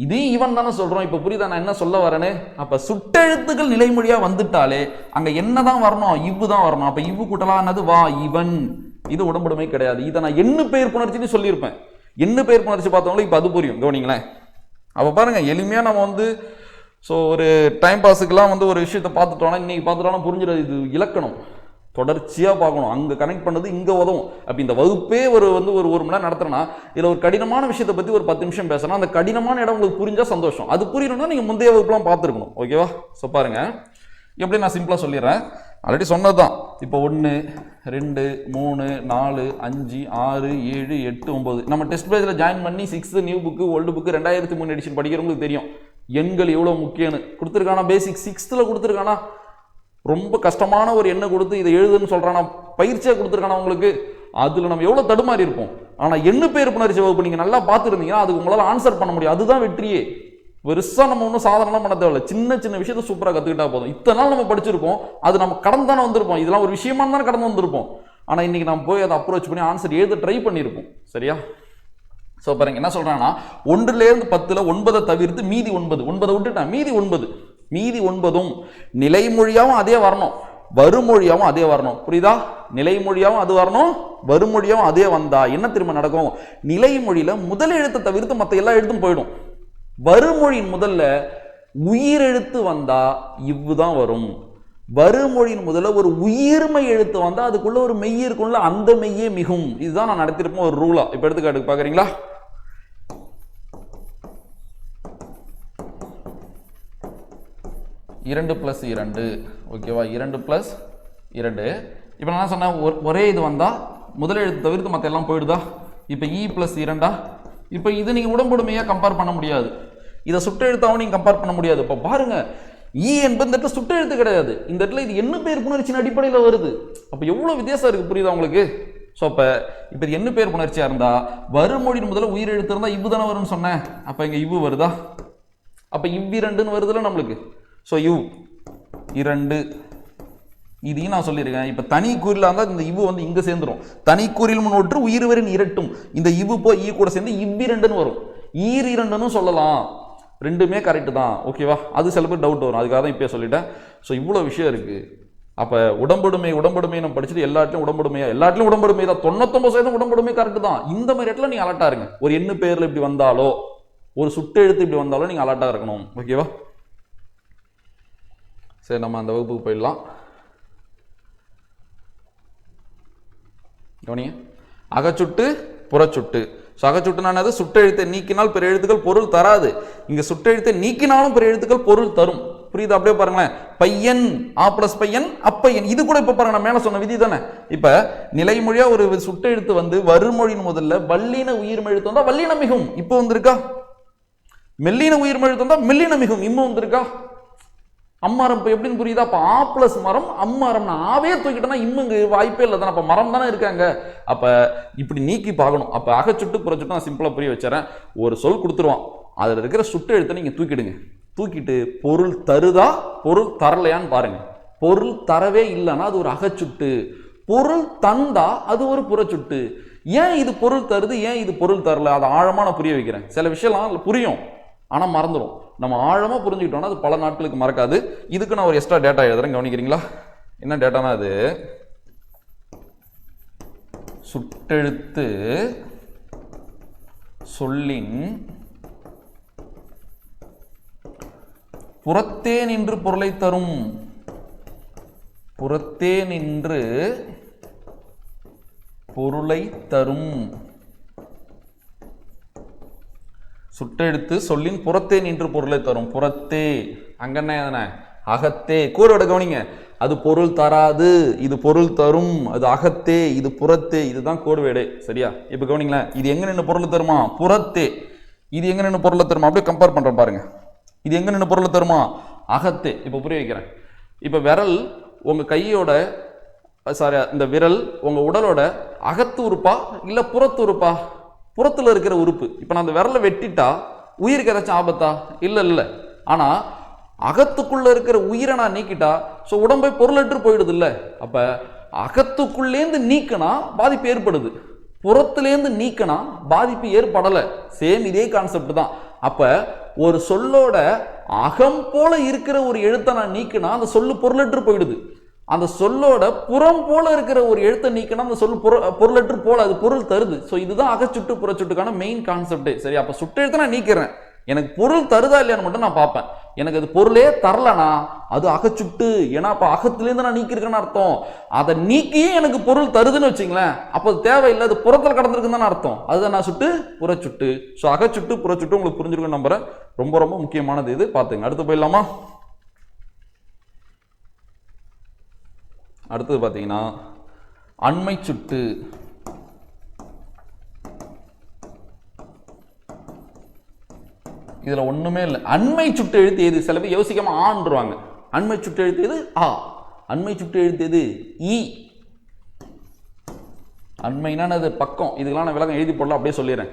இது இவன் தானே சொல்றோம். இப்ப புரியுதா நான் என்ன சொல்ல வரேன்னு? அப்ப சுட்டெழுத்துக்கள் நிலைமொழியா வந்துட்டாலே அங்க என்னதான் வரணும்? இவ்வு தான் வரணும். அப்ப இவ்வு கூட்டலா என்னது? வா இவன். இது உடம்படுமை கிடையாது. இதை நான் எண்ணு பெயர் புணர்ச்சின்னு சொல்லியிருப்பேன். எண்ணு பெயர் புணர்ச்சி பார்த்தவங்களுக்கு இப்ப அது புரியும், கவனிங்களேன். அப்ப பாருங்க, எளிமையா நம்ம வந்து ஸோ ஒரு டைம் பாஸுக்கெல்லாம் வந்து ஒரு விஷயத்தை பார்த்துட்டோம்னா இன்னைக்கு பார்த்துட்டோம்னா புரிஞ்சிடாது. இது இலக்கணம் தொடர்ச்சியாக பார்க்கணும், அங்கே கனெக்ட் பண்ணது இங்கே உதவும். அப்போ இந்த வகுப்பே ஒரு மணி நேரம் நடத்துறேன்னா இதில் ஒரு கடினமான விஷயத்தை பற்றி ஒரு 10 நிமிஷம் பேசணும். அந்த கடினமான இடம் உங்களுக்கு புரிஞ்சால் சந்தோஷம். அது புரியணும்னா நீங்கள் முந்தைய வகுப்புலாம் பார்த்துருக்கணும், ஓகேவா? ஸோ பாருங்க, எப்படி நான் சிம்பிளாக சொல்லிடுறேன், ஆல்ரெடி சொன்னது தான். இப்போ 1 2 3 4 5 6 7 8 9 நம்ம டெஸ்ட் பேஜில் ஜாயின் பண்ணி 6th new book old book 2003 edition படிக்கிறவங்களுக்கு தெரியும் எண்கள் எவ்வளோ முக்கியம்னு. கொடுத்துருக்கானா பேசிக் 6th கொடுத்துருக்கானா, ரொம்ப கஷ்டமான ஒரு எண்ணை கொடுத்து இதை எழுதுன்னு சொல்றானா, பயிற்சியாக கொடுத்துருக்கானா உங்களுக்கு. அதில் நம்ம எவ்வளோ தடுமாறி இருப்போம். ஆனால் எண்ணு பெயர் புணர்ச்சி வகுப்பு நீங்கள் நல்லா பார்த்துருந்தீங்கன்னா அதுக்கு உங்களால் ஆன்சர் பண்ண முடியும். அதுதான் வெற்றியே. பெருசாக நம்ம ஒன்றும் சாதனைலாம் பண்ண தேவையில்லை, சின்ன சின்ன விஷயத்தை சூப்பராக கற்றுக்கிட்டா போதும். இத்தனை நாள் நம்ம படிச்சிருப்போம், அது நம்ம கடந்து தானே வந்திருப்போம், இதெல்லாம் ஒரு விஷயமா தானே கடந்து வந்திருப்போம். ஆனால் இன்னைக்கு நம்ம போய் அதை அப்ரோச் பண்ணி ஆன்சர் எழுத ட்ரை பண்ணியிருப்போம், சரியா? ஸோ பாருங்க என்ன சொல்றாங்கன்னா 1லேருந்து 10ல் 9 தவிர்த்து மீதி 9 விட்டுட்டேன், மீதி 9ம் நிலைமொழியாவும் அதே வரணும், வருமொழியாவும் அதே வரணும். புரியுதா? நிலைமொழியாவும் அது வரணும், வருமொழியாவும் அதே வந்தா என்ன திரும்ப நடக்கும்? நிலைமொழியில முதல் எழுத்தை தவிர்த்து மற்ற எல்லா எழுத்தும் போயிடும். வருமொழியின் முதல்ல உயிரெழுத்து வந்தா இவ்வுதான் வரும். வருமொழியின் முதல்ல ஒரு உயிர்மை எழுத்து வந்தா அதுக்குள்ள ஒரு மெய் இருக்கும்ல, அந்த மெய்யே மிகும். இதுதான் நான் நடத்திருப்போம் ஒரு ரூலா. இப்ப எடுத்துக்காட்டு பாக்குறீங்களா? 2 + 2, ஓகேவா? 2 + 2. இப்போ நான் சொன்னேன் ஒரே இது வந்தா முதல் எழுத்து தவிர்த்து மற்ற எல்லாம் போயிடுதா? இப்போ இ + 2. இப்போ இது நீங்க உடம்புடுமையா கம்பேர் பண்ண முடியாது, இதை சுட்டெழுத்தாவும் நீங்க கம்பேர் பண்ண முடியாது. இப்போ பாருங்க, ஈ என்பது இந்த இடத்துல சுட்டெழுத்து கிடையாது, இந்த இடத்துல இது எண்ணு பெயர் புணர்ச்சியின் அடிப்படையில் வருது. அப்போ எவ்வளவு வித்தியாசம் இருக்கு, புரியுதா உங்களுக்கு? ஸோ அப்போ இது எண்ணு பெயர் புணர்ச்சியா இருந்தா வருமொழியின் முதல்ல உயிர் எழுத்து இருந்தா இவ்வு தானே வரும்னு சொன்னேன். அப்போ இங்க இவ்வு வருதா? அப்போ இவ்விரண்டுன்னு வருதுல நம்மளுக்கு. ஸோ இவ்விரண்டு இதையும் நான் சொல்லியிருக்கேன். இப்போ தனி கூறில் இருந்தால் இந்த இவ்வு வந்து இங்கே சேர்ந்துடும். தனி கூறில் முன்னொற்று உயிர்வரின் இரட்டும், இந்த இவ்வு போய் ஈ கூட சேர்ந்து இவ்விரண்டுன்னு வரும். ஈரிரண்டுன்னு சொல்லலாம், ரெண்டுமே கரெக்டு தான், ஓகேவா? அது சில பேர் டவுட் வரும், அதுக்காக தான் இப்போ சொல்லிட்டேன். ஸோ இவ்வளோ விஷயம் இருக்குது. அப்போ உடம்புடுமை நம்ம படிச்சுட்டு எல்லாத்துலையும் உடம்புடுமை தான், 99% உடம்புடுமை கரெக்டு தான். இந்த மாதிரி இடத்துல நீங்கள் அலர்ட்டாக இருங்க. ஒரு எண்ணு பேரில் இப்படி வந்தாலோ ஒரு சுட்டு எழுத்து இப்படி வந்தாலோ நீங்கள் அலர்ட்டாக இருக்கணும், ஓகேவா? சரி, நம்ம அந்த வகுப்புக்கு போயிடலாம். கவனிங்க, அகச்சுட்டு புறச்சுட்டு. அகச்சுட்டுனானது சுட்டெழுத்தை நீக்கினால் பிற எழுத்துக்கள் பொருள் தராது. இங்க சுட்டெழுத்தை நீக்கினாலும் பிற எழுத்துக்கள் பொருள் தரும். புரியுது? அப்படியே பாருங்களேன், பையன் ஆ பிளஸ் பையன் அப்பையன், இது கூட இப்ப பாருங்க நான் மேல சொன்ன விதி தானே. இப்ப நிலைமொழியா ஒரு சுட்டெழுத்து வந்து வருமொழியின் முதல்ல வல்லின உயிர்மெழுத்து வந்தா வல்லின மிகும், இப்ப வந்திருக்கா? மெல்லின உயிர்மெழுத்து வந்தா மெல்லின மிகும், இம்ம வந்திருக்கா? அம்மாரம் இப்போ எப்படின்னு புரியுதா? அப்போ ஆ பிளஸ் மரம் அம்மாரம், நான் ஆவே தூக்கிட்டேன்னா இம்முங்க வாய்ப்பே இல்லை தானே, அப்போ மரம் தானே இருக்காங்க. அப்போ இப்படி நீக்கி பார்க்கணும். அப்போ அகச்சுட்டு புறச்சுட்டு நான் சிம்பிளாக புரிய வச்சுறேன். ஒரு சொல் கொடுத்துருவான், அதில் இருக்கிற சுட்டு எழுத்தை நீங்கள் தூக்கிடுங்க. தூக்கிட்டு பொருள் தருதா பொருள் தரலையான்னு பாருங்க. பொருள் தரவே இல்லைன்னா அது ஒரு அகச்சுட்டு, பொருள் தந்தா அது ஒரு புறச்சுட்டு. ஏன் இது பொருள் தருது, ஏன் இது பொருள் தரல, அதை ஆழமாக நான் புரிய வைக்கிறேன். சில விஷயம்லாம் புரியும், ஆனால் மறந்துடும். நம்ம ஆழமாக புரிஞ்சுக்கிட்டோம்னா அது பல நாட்களுக்கு மறக்காது. இதுக்கு நான் ஒரு எக்ஸ்ட்ரா டேட்டா எழுதுறேன், கவனிக்கிறீங்களா? என்ன டேட்டானா அது சுட்டெழுத்து சொல்லின் புறத்தே நின்று பொருளை தரும். புறத்தே நின்று பொருளை தரும். சுட்டெழுத்து சொல்லின் புறத்தே நின்று பொருளை தரும். புறத்தே அங்க என்ன அகத்தே. கூறோட கவனிங்க, அது பொருள் தராது, இது பொருள் தரும். அது அகத்தே, இது புறத்தே. இதுதான் கோடு வேடு. சரியா? இப்ப கவனிங்களேன், இது எங்க நின்று பொருள் தருமா? புறத்தே. இது எங்க நின்று பொருளை தருமா? அப்படியே கம்பேர் பண்றேன் பாருங்க. இது எங்க நின்று பொருளை தருமா? அகத்தே. இப்ப புரிய வைக்கிறேன். இப்ப விரல் உங்க கையோட சாரி இந்த விரல் உங்க உடலோட அகத்து உறுப்பா இல்ல புறத்து உறுப்பா? புறத்துல இருக்கிற உறுப்பு. இப்ப நான் அந்த விரலை வெட்டிட்டா உயிருக்கு ஏதாச்சும் ஆபத்தா? இல்ல. ஆனா அகத்துக்குள்ள இருக்கிற உயிரை நான் நீக்கிட்டா உடம்பை பொருளற்று போயிடுது இல்ல. அப்ப அகத்துக்குள்ளேந்து நீக்கினா பாதிப்பு ஏற்படுது, புறத்திலேந்து நீக்கினா பாதிப்பு ஏற்படலை. சேம் இதே கான்செப்ட் தான். அப்ப ஒரு சொல்லோட அகம் போல இருக்கிற ஒரு எழுத்தை நான் நீக்கினா அந்த சொல்லு பொருளற்று போயிடுது. அந்த சொல்லோட புறம் போல இருக்கிற ஒரு எழுத்தை நீக்கினா அந்த சொல் பொருளற்று போல அது பொருள் தருது. இதுதான் அகச்சுட்டு புறச்சுட்டுக்கான மெயின் கான்செப்டே. சரி, அப்ப சுட்டெழுத்தை நான் நீக்கிறேன், எனக்கு பொருள் தருதா இல்லையான்னு மட்டும் நான் பார்ப்பேன். எனக்கு அது பொருளே தரலனா அது அகச்சுட்டு. ஏன்னா அப்ப அகத்திலேருந்து நான் நீக்கிருக்கேன்னு அர்த்தம். அதை நீக்கியே எனக்கு பொருள் தருதுன்னு வச்சுங்களேன், அப்போ அது தேவையில்லை, அது புறத்தில் கடந்திருக்குன்னு தானே அர்த்தம். அதுதான் நான் சுட்டு புறச்சுட்டு. அகச்சுட்டு புறச்சுட்டு உங்களுக்கு புரிஞ்சிருக்கும் நம்புறேன். ரொம்ப ரொம்ப முக்கியமானது இது, பார்த்துங்க. அடுத்து போயிடலாமா? அடுத்தது பார்த்தீங்கன்னா அண்மை சுட்டு. இதுல ஒண்ணுமே இல்லை. அண்மை சுட்டு எழுத்து எது? சில பேர் யோசிக்காம ஆன்றுவாங்க. அண்மை சுட்டு எழுத்து எது? ஆ. அண்மை சுட்டு எழுத்து எது? ஈ. அண்மைனா அது பக்கம். இதுக்கெல்லாம் நான் விளக்கம் எழுதி போடலாம், அப்படியே சொல்லிடுறேன்.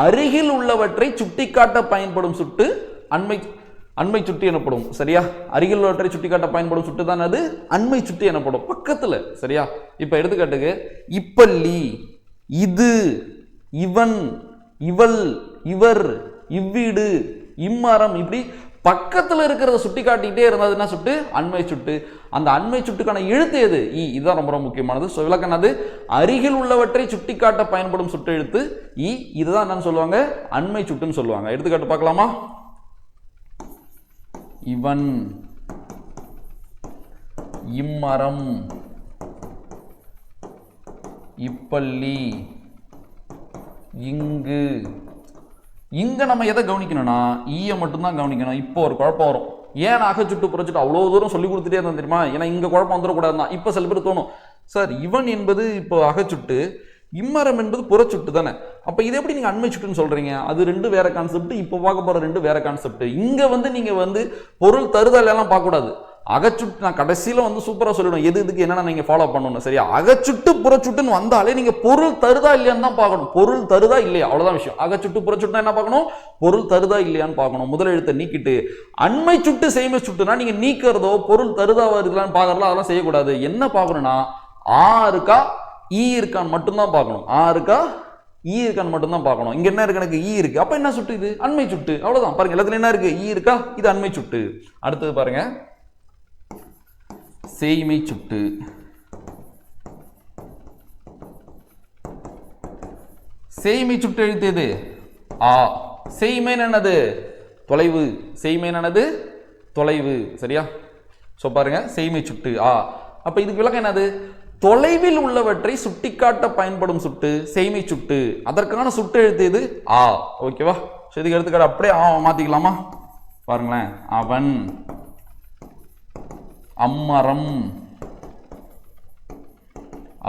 அருகில் உள்ளவற்றை சுட்டிக்காட்ட பயன்படும் சுட்டு அண்மை சுட்டு எனப்படும். சரியா? அருகில் உள்ளவற்றை சுட்டிக்காட்ட பயன்படும் சுட்டு தான் அது அண்மை சுட்டு எனப்படும், பக்கத்துல. சரியா? இப்ப எடுத்துக்காட்டுக்கு இப்பள்ளி, இது, இவன், இவள், இவர், இவ்வீடு, இம்மரம், இப்படி பக்கத்துல இருக்கிறத சுட்டி காட்டிக்கிட்டே இருந்தாது என்ன சுட்டு? அண்மை சுட்டு. அந்த அண்மை சுட்டுக்கான எழுத்து எது? ஈ. இதுதான் ரொம்ப ரொம்ப முக்கியமானது. விளக்கணது அருகில் உள்ளவற்றை சுட்டி காட்ட பயன்படும் சுட்டு எழுத்து ஈ. இதுதான் என்னன்னு சொல்லுவாங்க? அண்மை சுட்டுன்னு சொல்லுவாங்க. எடுத்துக்காட்டு பார்க்கலாமா? இவன், இம்மரம், இப்பள்ளி, இங்கு. இங்க நம்ம எதை கவனிக்கணும்னா ஈய மட்டும்தான் கவனிக்கணும். இப்போ ஒரு குழப்பம் வரும். ஏன் அகச்சுட்டு புறச்சுட்டு அவ்வளோ தூரம் சொல்லி கொடுத்துட்டே இருந்தா தெரியுமா? ஏன்னா இங்க குழப்பம் வந்துடக்கூடாதுதான். இப்போ சில பேர் தோணும், சார் இவன் என்பது இப்போ அகச்சுட்டு, இம்மரம் என்பது புறச்சுட்டு தானே, அப்ப இது எப்படி நீங்க அண்மை சுட்டுன்னு சொல்றீங்க? அது ரெண்டு வேற கான்செப்ட். இப்போ பார்க்க போற ரெண்டு வேற கான்செப்ட். இங்க நீங்க பொருள் தருதல் எல்லாம் பார்க்க கூடாது. அகச்சுட்டு நான் கடைசியில சூப்பரா சொல்லிடும் எது இதுக்கு என்னன்னா நீங்க ஃபாலோ பண்ணணும். சரியா? அகச்சுட்டு புறச்சுட்டுன்னு வந்தாலே நீங்க பொருள் தருதா இல்லையான்னு தான் பார்க்கணும். பொருள் தருதா இல்லையா, அவ்வளவுதான் விஷயம். அகச்சுட்டு புறச்சுட்டுனா என்ன பார்க்கணும்? பொருள் தருதா இல்லையான்னு பார்க்கணும். முதல் எழுத்தை நீக்கிட்டு அண்மை சுட்டு செய்மை சுட்டுனா நீங்க நீக்கிறதோ பொருள் தருதா வருதுலான்னு பார்க்கறதோ அதெல்லாம் செய்யக்கூடாது. என்ன பார்க்கணும்னா ஆ இருக்கா ஈ இருக்கான்னு மட்டும்தான் பார்க்கணும். ஆ இருக்கா ஈ இருக்கான்னு மட்டும்தான் பார்க்கணும். இங்க என்ன இருக்கு? எனக்கு ஈ இருக்கு. அப்ப என்ன சுட்டு? இது அண்மை சுட்டு. அவ்வளவுதான். பாருங்க, எல்லாத்துல என்ன இருக்கு? ஈ இருக்கா, இது அண்மை சுட்டு. அடுத்தது பாருங்க, செய்மை சுட்டு. செய்மை சுட்டு எழுத்து எது? ஆ. செய்மை என்னது? தொலைவு. செய்மை என்னது? தொலைவு. சரியா? பாருங்க, செய்மை சுட்டு ஆ. அப்ப இதுக்கு விளக்கம் என்னது? தொலைவில் உள்ளவற்றை சுட்டிக்காட்ட பயன்படும் சுட்டு செய்மை சுட்டு. அதற்கான சுட்டு எழுத்து எது? ஆ. ஓகேவா? இதுக்கு எடுத்துக்காட்டு அப்படியே ஆ மாத்திக்கலாமா? பாருங்களேன், அவன், அம்மரம்,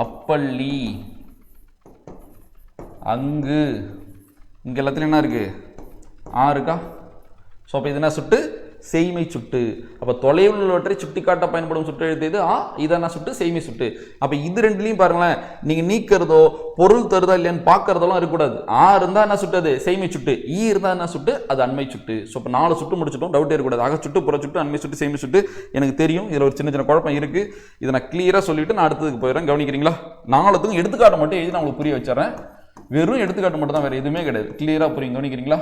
அப்பள்ளி, அங்கு. இங்க எல்லாத்துலயும் என்ன இருக்கு? ஆ இருக்கா? அப்ப இது என்ன சுட்டு? செய்மை சுட்டு. அப்ப தொலைவில் உள்ளவற்றை சுட்டிக்காட்ட பயன்படும் சுட்டு எழுத்து எது? ஆ. இதென்ன சுட்டு? செய்மை சுட்டு. அப்ப இது ரெண்டுலையும் பாருங்களேன், நீங்க நீக்கிறதோ பொருள் தருதா இல்லையான்னு பார்க்கறதெல்லாம் இருக்கக்கூடாது. ஆ இருந்தா என்ன சுட்டு? செய்மை சுட்டு. ஈ இருந்தா என்ன சுட்டு? அது அண்மை சுட்டு. இப்ப 4 சுட்டு முடிச்சிட்டோம். டவுட் இருக்கக்கூடாது. அக சுட்டு, புற சுட்டு, அண்மை சுட்டு, செய்மை சுட்டு. எனக்கு தெரியும் இதுல ஒரு சின்ன சின்ன குழப்பம் இருக்கு. இதை நான் கிளியரா சொல்லிட்டு நான் அடுத்ததுக்கு போயிடுறேன். கவனிக்கிறீங்களா? 4த்துக்கும் எடுத்துக்காட்ட மட்டும் எழுதி நான் உங்களுக்கு புரிய வச்சிடறேன். வெறும் எடுத்துக்காட்டு மட்டும் தான், வேற எதுவுமே கிடையாது. கிளியரா புரியும். கவனிக்கிறீங்களா?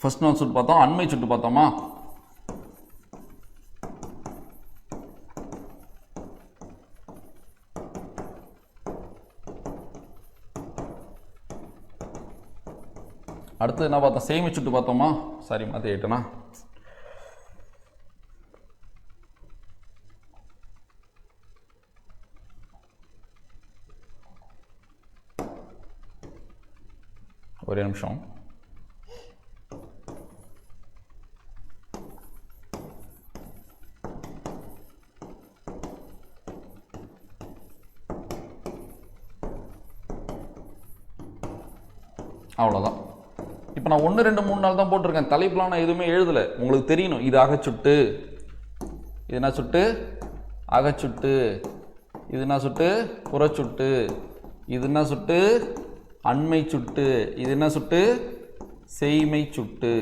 ஃபர்ஸ்ட் நாள் சுட்டு பார்த்தோம், அண்மை சுட்டு பார்த்தோமா? அடுத்து என்ன பார்த்தோம்? சேமி சுட்டு பார்த்தோமா? சாரி, மாற்றி ஆயிட்டேனா? ஒரே நிமிஷம். அவ்வளோதான். இப்போ நான் 1 2 3 நாள் தான் போட்டிருக்கேன், தலைப்புலாம் நான் எதுவுமே எழுதலை. உங்களுக்கு தெரியணும், இது அகச்சுட்டு, இது என்ன சுட்டு? அகச்சுட்டு. இது என்ன சுட்டு? புறச்சுட்டு. இது என்ன சுட்டு? அண்மை சுட்டு. இது என்ன சுட்டு? செய்மை சுட்டு.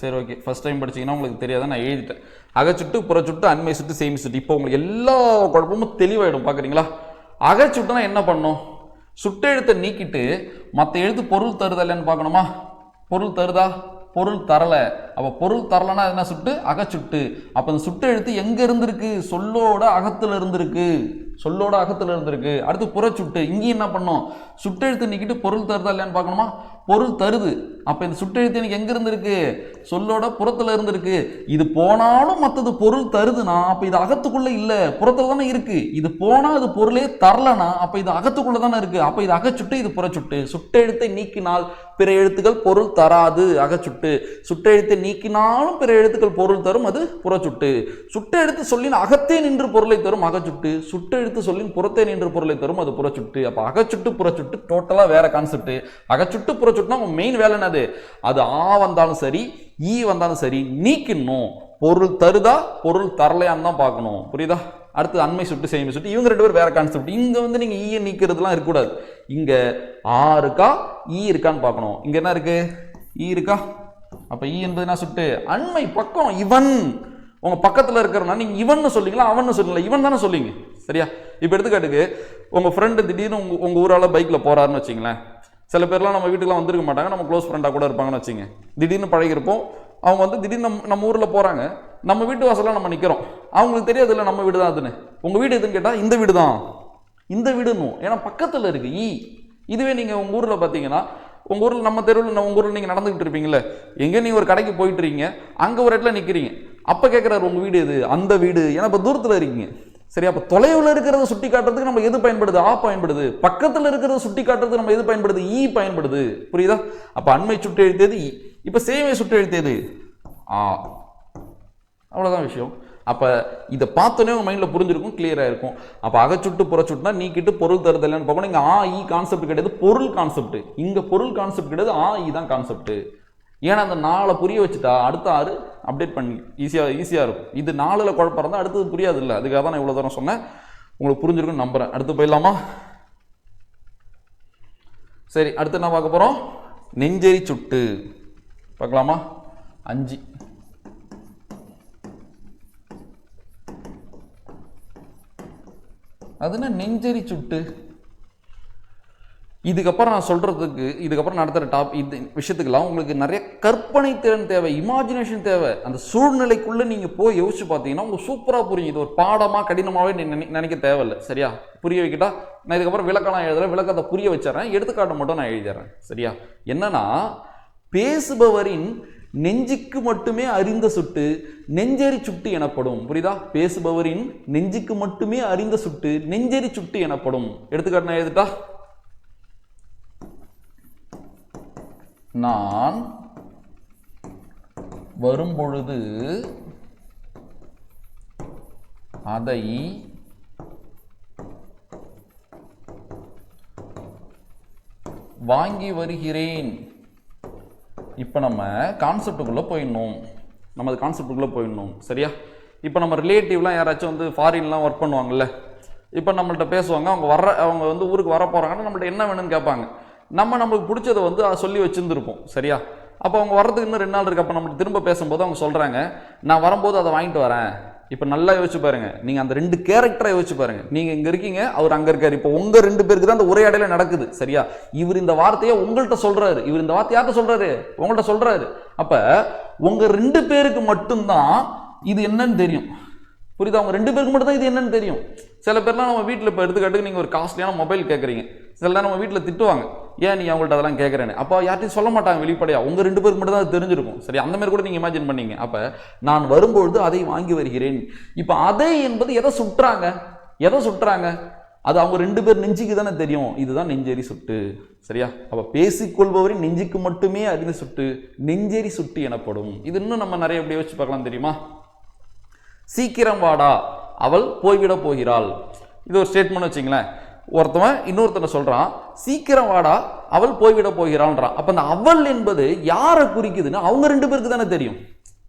சரி, ஓகே. ஃபர்ஸ்ட் டைம் படிச்சிங்கன்னா உங்களுக்கு தெரியாத, நான் எழுதிட்டேன். அகச்சுட்டு, புறச்சுட்டு, அண்மை சுட்டு, செய்மை சுட்டு. இப்போ உங்களுக்கு எல்லா குழப்பமும் தெளிவாயிடும். பார்க்குறீங்களா? அகச்சுட்டுனா என்ன பண்ணும்? சுட்டெழுத்தை நீக்கிட்டு மற்ற எழுத்து பொருள் தருதா இல்லைன்னு பார்க்கணுமா? பொருள் தருதா? பொருள் தரலை. அப்போ பொருள் தரலைன்னா என்ன சுட்டு? அகச்சுட்டு. அப்போ இந்த சுட்டு எழுத்து எங்கே இருந்திருக்கு? சொல்லோட அகத்தில் இருந்திருக்கு. சொல்லோட அகத்தில் இருந்திருக்கு. அடுத்து புறச்சுட்டு. இங்கேயும் என்ன பண்ணும்? சுட்டெழுத்து நீக்கிட்டு பொருள் தருதா இல்லையான்னு பார்க்கணுமா? பொருள் தருது. அப்போ இந்த சுட்டெழுத்து எனக்கு எங்கே இருந்திருக்கு? சொல்லோட புறத்தில் இருந்திருக்கு. இது போனாலும் மற்றது பொருள் தருதுன்னா அப்போ இது அகத்துக்குள்ளே இல்லை, புறத்தில் தானே இருக்கு. இது போனால் அது பொருளே தரலனா அப்போ இது அகத்துக்குள்ளே தானே இருக்கு. அப்போ இது அகச்சுட்டு, இது புறச்சுட்டு. சுட்டெழுத்தை நீக்கினால் பிற எழுத்துக்கள் பொருள் தராது, அகச்சுட்டு. சுட்டெழுத்தை நீக்கினாலும் பிற எழுத்துக்கள் பொருள் தரும், அது புறச்சுட்டு. சுட்டெழுத்து சொல்லின் அகத்தே நின்று பொருளை தரும், அகச்சுட்டு. சுட்டெழுத்து சொல்லின் புறத்தே நின்று பொருளை தரும், அது புறச்சுட்டு. அப்போ அகச்சுட்டு புறச்சுட்டு டோட்டலாக வேற கான்செப்ட். அகச்சுட்டு புறச்சுட்டுனா உங்க மெயின் வேலை என்னது? அது ஆ வந்தாலும் சரி, ஈ வந்தாலும் சரி, நீக்கணும். பொருள் தருதா பொருள் தரலையான்னு தான் பார்க்கணும். புரியுதா? அடுத்து அண்மை சுட்டு, செய்மை சுட்டு. இவங்க 2 பேரும் வேற கான்செப்ட். இங்க வந்து நீங்க ஈயை நீக்கிறதுலாம் இருக்கக்கூடாது. இங்க ஆ இருக்கா, ஈ இருக்கான்னு பார்க்கணும். இங்க என்ன இருக்கு? ஈ இருக்கா? அப்ப ஈ என்பது என்ன சுட்டு? அண்மை பக்கம். இவன் உங்க பக்கத்துல இருக்கிறனா நீங்க இவன் சொல்லிங்களா, அவன் சொல்லல, இவன் தானே சொல்லிங்க. சரியா? இப்ப எடுத்துக்காட்டுக்கு உங்க ஃப்ரெண்டு திடீர்னு உங்க ஊரால பைக்ல போறாருன்னு வச்சுங்களேன். சில பேர்லாம் நம்ம வீட்டுக்குலாம் வந்திருக்க மாட்டாங்க, நம்ம க்ளோஸ் ஃப்ரெண்டாக கூட இருப்பாங்கன்னு வச்சுங்க. திடீர்னு பழகிருப்போம். அவங்க வந்து திடீர்னு நம்ம ஊரில் போகிறாங்க, நம்ம வீட்டு வாசலாம் நம்ம நிற்கிறோம். அவங்களுக்கு தெரியாது இல்லை நம்ம வீடு தான் அதுன்னு. உங்கள் வீடு எதுன்னு கேட்டால் இந்த வீடு தான், இந்த வீடுன்னும். ஏன்னா பக்கத்தில் இருக்கு ஈ. இதுவே நீங்கள் உங்கள் ஊரில் பார்த்தீங்கன்னா, உங்கள் ஊரில் நம்ம தெருவில் உங்கள் ஊரில் நீங்கள் நடந்துக்கிட்டு இருப்பீங்களே, எங்கே நீங்கள் ஒரு கடைக்கு போயிட்டு இருக்கீங்க, அங்கே ஒரு இடத்துல நிற்கிறீங்க. அப்போ கேட்குறாரு உங்கள் வீடு எது? அந்த வீடு. ஏன்னா இப்போ தூரத்தில் இருக்கீங்க. சரி, அப்போ தொலைவில் இருக்கிறத சுட்டி காட்டுறதுக்கு நம்ம எது பயன்படுது? ஆ பயன்படுது. பக்கத்தில் இருக்கிறத சுட்டி காட்டுறதுக்கு நம்ம எது பயன்படுது? ஈ பயன்படுது. புரியுதா? அப்போ அண்மை சுட்டு எழுத்தியது ஈ. இப்போ சேமை சுட்டு எழுத்தியது ஆ. அவ்வளோதான் விஷயம். அப்போ இதை பார்த்தோன்னே உங்கள் மைண்டில் புரிஞ்சிருக்கும், கிளியராக இருக்கும். அப்போ அகச்சுட்டு புறச்சுட்டுனா நீக்கிட்டு பொருள் தருதலைன்னு பார்க்கணும். இங்கே ஆ ஈ கான்செப்ட் கிடையாது, பொருள் கான்செப்ட். இங்கே பொருள் கான்செப்ட் கிடையாது, ஆ ஈ தான் கான்செப்ட். ஏன்னா அந்த 4 புரிய வச்சுட்டா அடுத்த 6 அப்டேட் பண்ணி ஈஸியாக இருக்கும். இது 4ல் குழப்பம் இருந்தால் அடுத்தது புரியாது இல்லை. அதுக்காக தான் நான் இவ்வளோ தூரம் சொன்னேன். உங்களுக்கு புரிஞ்சிருக்குன்னு நம்புகிறேன். அடுத்து போயிடலாமா? சரி, அடுத்து என்ன பார்க்க போகிறோம்? நெஞ்செறி சுட்டு பார்க்கலாமா? 5. அதுனா நெஞ்செறி சுட்டு. இதுக்கப்புறம் நான் சொல்கிறதுக்கு, இதுக்கப்புறம் நடத்துகிற இந்த விஷயத்துக்கெல்லாம் உங்களுக்கு நிறைய கற்பனை திறன் தேவை, இமேஜினேஷன் தேவை. அந்த சூழ்நிலைக்குள்ளே நீங்கள் போய் யோசிச்சு பார்த்தீங்கன்னா உங்களுக்கு சூப்பராக புரியும். இது ஒரு பாடமாக கடினமாகவே நினைக்க தேவையில்லை. சரியா? புரிய வைக்கிட்டா நான் இதுக்கப்புறம் விளக்கம் எழுதுறேன், விளக்கத்தை புரிய வச்சிடறேன், எடுத்துக்காட்டு மட்டும் நான் எழுதிடுறேன். சரியா? என்னன்னா, பேசுபவரின் நெஞ்சுக்கு மட்டுமே அறிந்த சுட்டு நெஞ்செறி சுட்டு எனப்படும். புரியுதா? பேசுபவரின் நெஞ்சுக்கு மட்டுமே அறிந்த சுட்டு நெஞ்செறி சுட்டு எனப்படும். எடுத்துக்காட்டு நான் எழுதிட்டா, நான் வரும்பொழுது அதை வாங்கி வருகிறேன். இப்போ நம்ம கான்செப்டுக்குள்ளே போயிடணும். சரியா? இப்போ நம்ம ரிலேட்டிவ்லாம் யாராச்சும் வந்து ஃபாரின்லாம் ஒர்க் பண்ணுவாங்கல்ல, இப்போ நம்மள்ட்ட பேசுவாங்க. அவங்க வந்து ஊருக்கு வர போகிறாங்கன்னா நம்மள்ட்ட என்ன வேணும்னு கேட்பாங்க. நம்மளுக்கு பிடிச்சதை வந்து சொல்லி வச்சுருந்துருப்போம். சரியா? அப்போ அவங்க வர்றதுக்கு இன்னும் 2 நாள் இருக்கு. அப்போ நம்மளுக்கு திரும்ப பேசும்போது அவங்க சொல்கிறாங்க, நான் வரும்போது அதை வாங்கிட்டு வரேன் இப்போ நல்லா யோசிச்சு பாருங்க, நீங்க அந்த ரெண்டு கேரக்டரை யோசிச்சு பாருங்க. நீங்க இங்க இருக்கீங்க, அவர் அங்க இருக்காரு. இப்போ உங்க ரெண்டு பேருக்கு தான் அந்த உரையாடல நடக்குது, சரியா? இவர் இந்த வார்த்தையை உங்கள்கிட்ட சொல்றாரு, இவர் இந்த வார்த்தை யார்கிட்ட சொல்றாரு? உங்கள்கிட்ட சொல்றாரு. அப்ப உங்க ரெண்டு பேருக்கு மட்டும்தான் இது என்னன்னு தெரியும், புரியுதா? அவங்க ரெண்டு பேருக்கு மட்டும் தான் இது என்னன்னு தெரியும். சில பேர்லாம் நம்ம வீட்டில் இப்போ எடுத்துக்காட்டுக்கு நீங்கள் ஒரு காஸ்ட்லியான மொபைல் கேட்குறீங்க, சில நேரம் நம்ம வீட்டில் திட்டுவாங்க, ஏன் நீ அவங்கள்ட்ட அதெல்லாம் கேட்குறேன்னு. அப்போ யார்ட்டையும் சொல்ல மாட்டாங்க வெளிப்படையாக, உங்கள் ரெண்டு பேருக்கு மட்டும் தான் அது தெரிஞ்சிருக்கும், சரி? அந்த மாதிரி கூட நீங்கள் இமேஜின் பண்ணீங்க. அப்போ நான் வரும்பொழுது அதை வாங்கி வருகிறேன். இப்போ அதை என்பது எதை சுட்டுறாங்க, எதை சுட்டுறாங்க? அது அவங்க ரெண்டு பேர் நெஞ்சுக்கு தானே தெரியும். இதுதான் நெஞ்சேரி சுட்டு, சரியா? அப்போ பேசிக்கொள்பவரின் நெஞ்சுக்கு மட்டுமே அறிந்து சுட்டு நெஞ்சேரி சுட்டு எனப்படும். இது இன்னும் நம்ம நிறைய எப்படி யோசிச்சு பார்க்கலாம் தெரியுமா? சீக்கிரம் வாடா, அவள் போய்விட போகிறாள். இது ஒரு ஸ்டேட்மெண்ட் வச்சுங்களேன். ஒருத்தவன் இன்னொருத்தனை சொல்றான், சீக்கிரம் வாடா, அவள் போய்விட போகிறாள்ன்றான். அப்ப அந்த அவள் என்பது யாரை குறிக்குதுன்னு அவங்க ரெண்டு பேருக்கு தானே தெரியும்,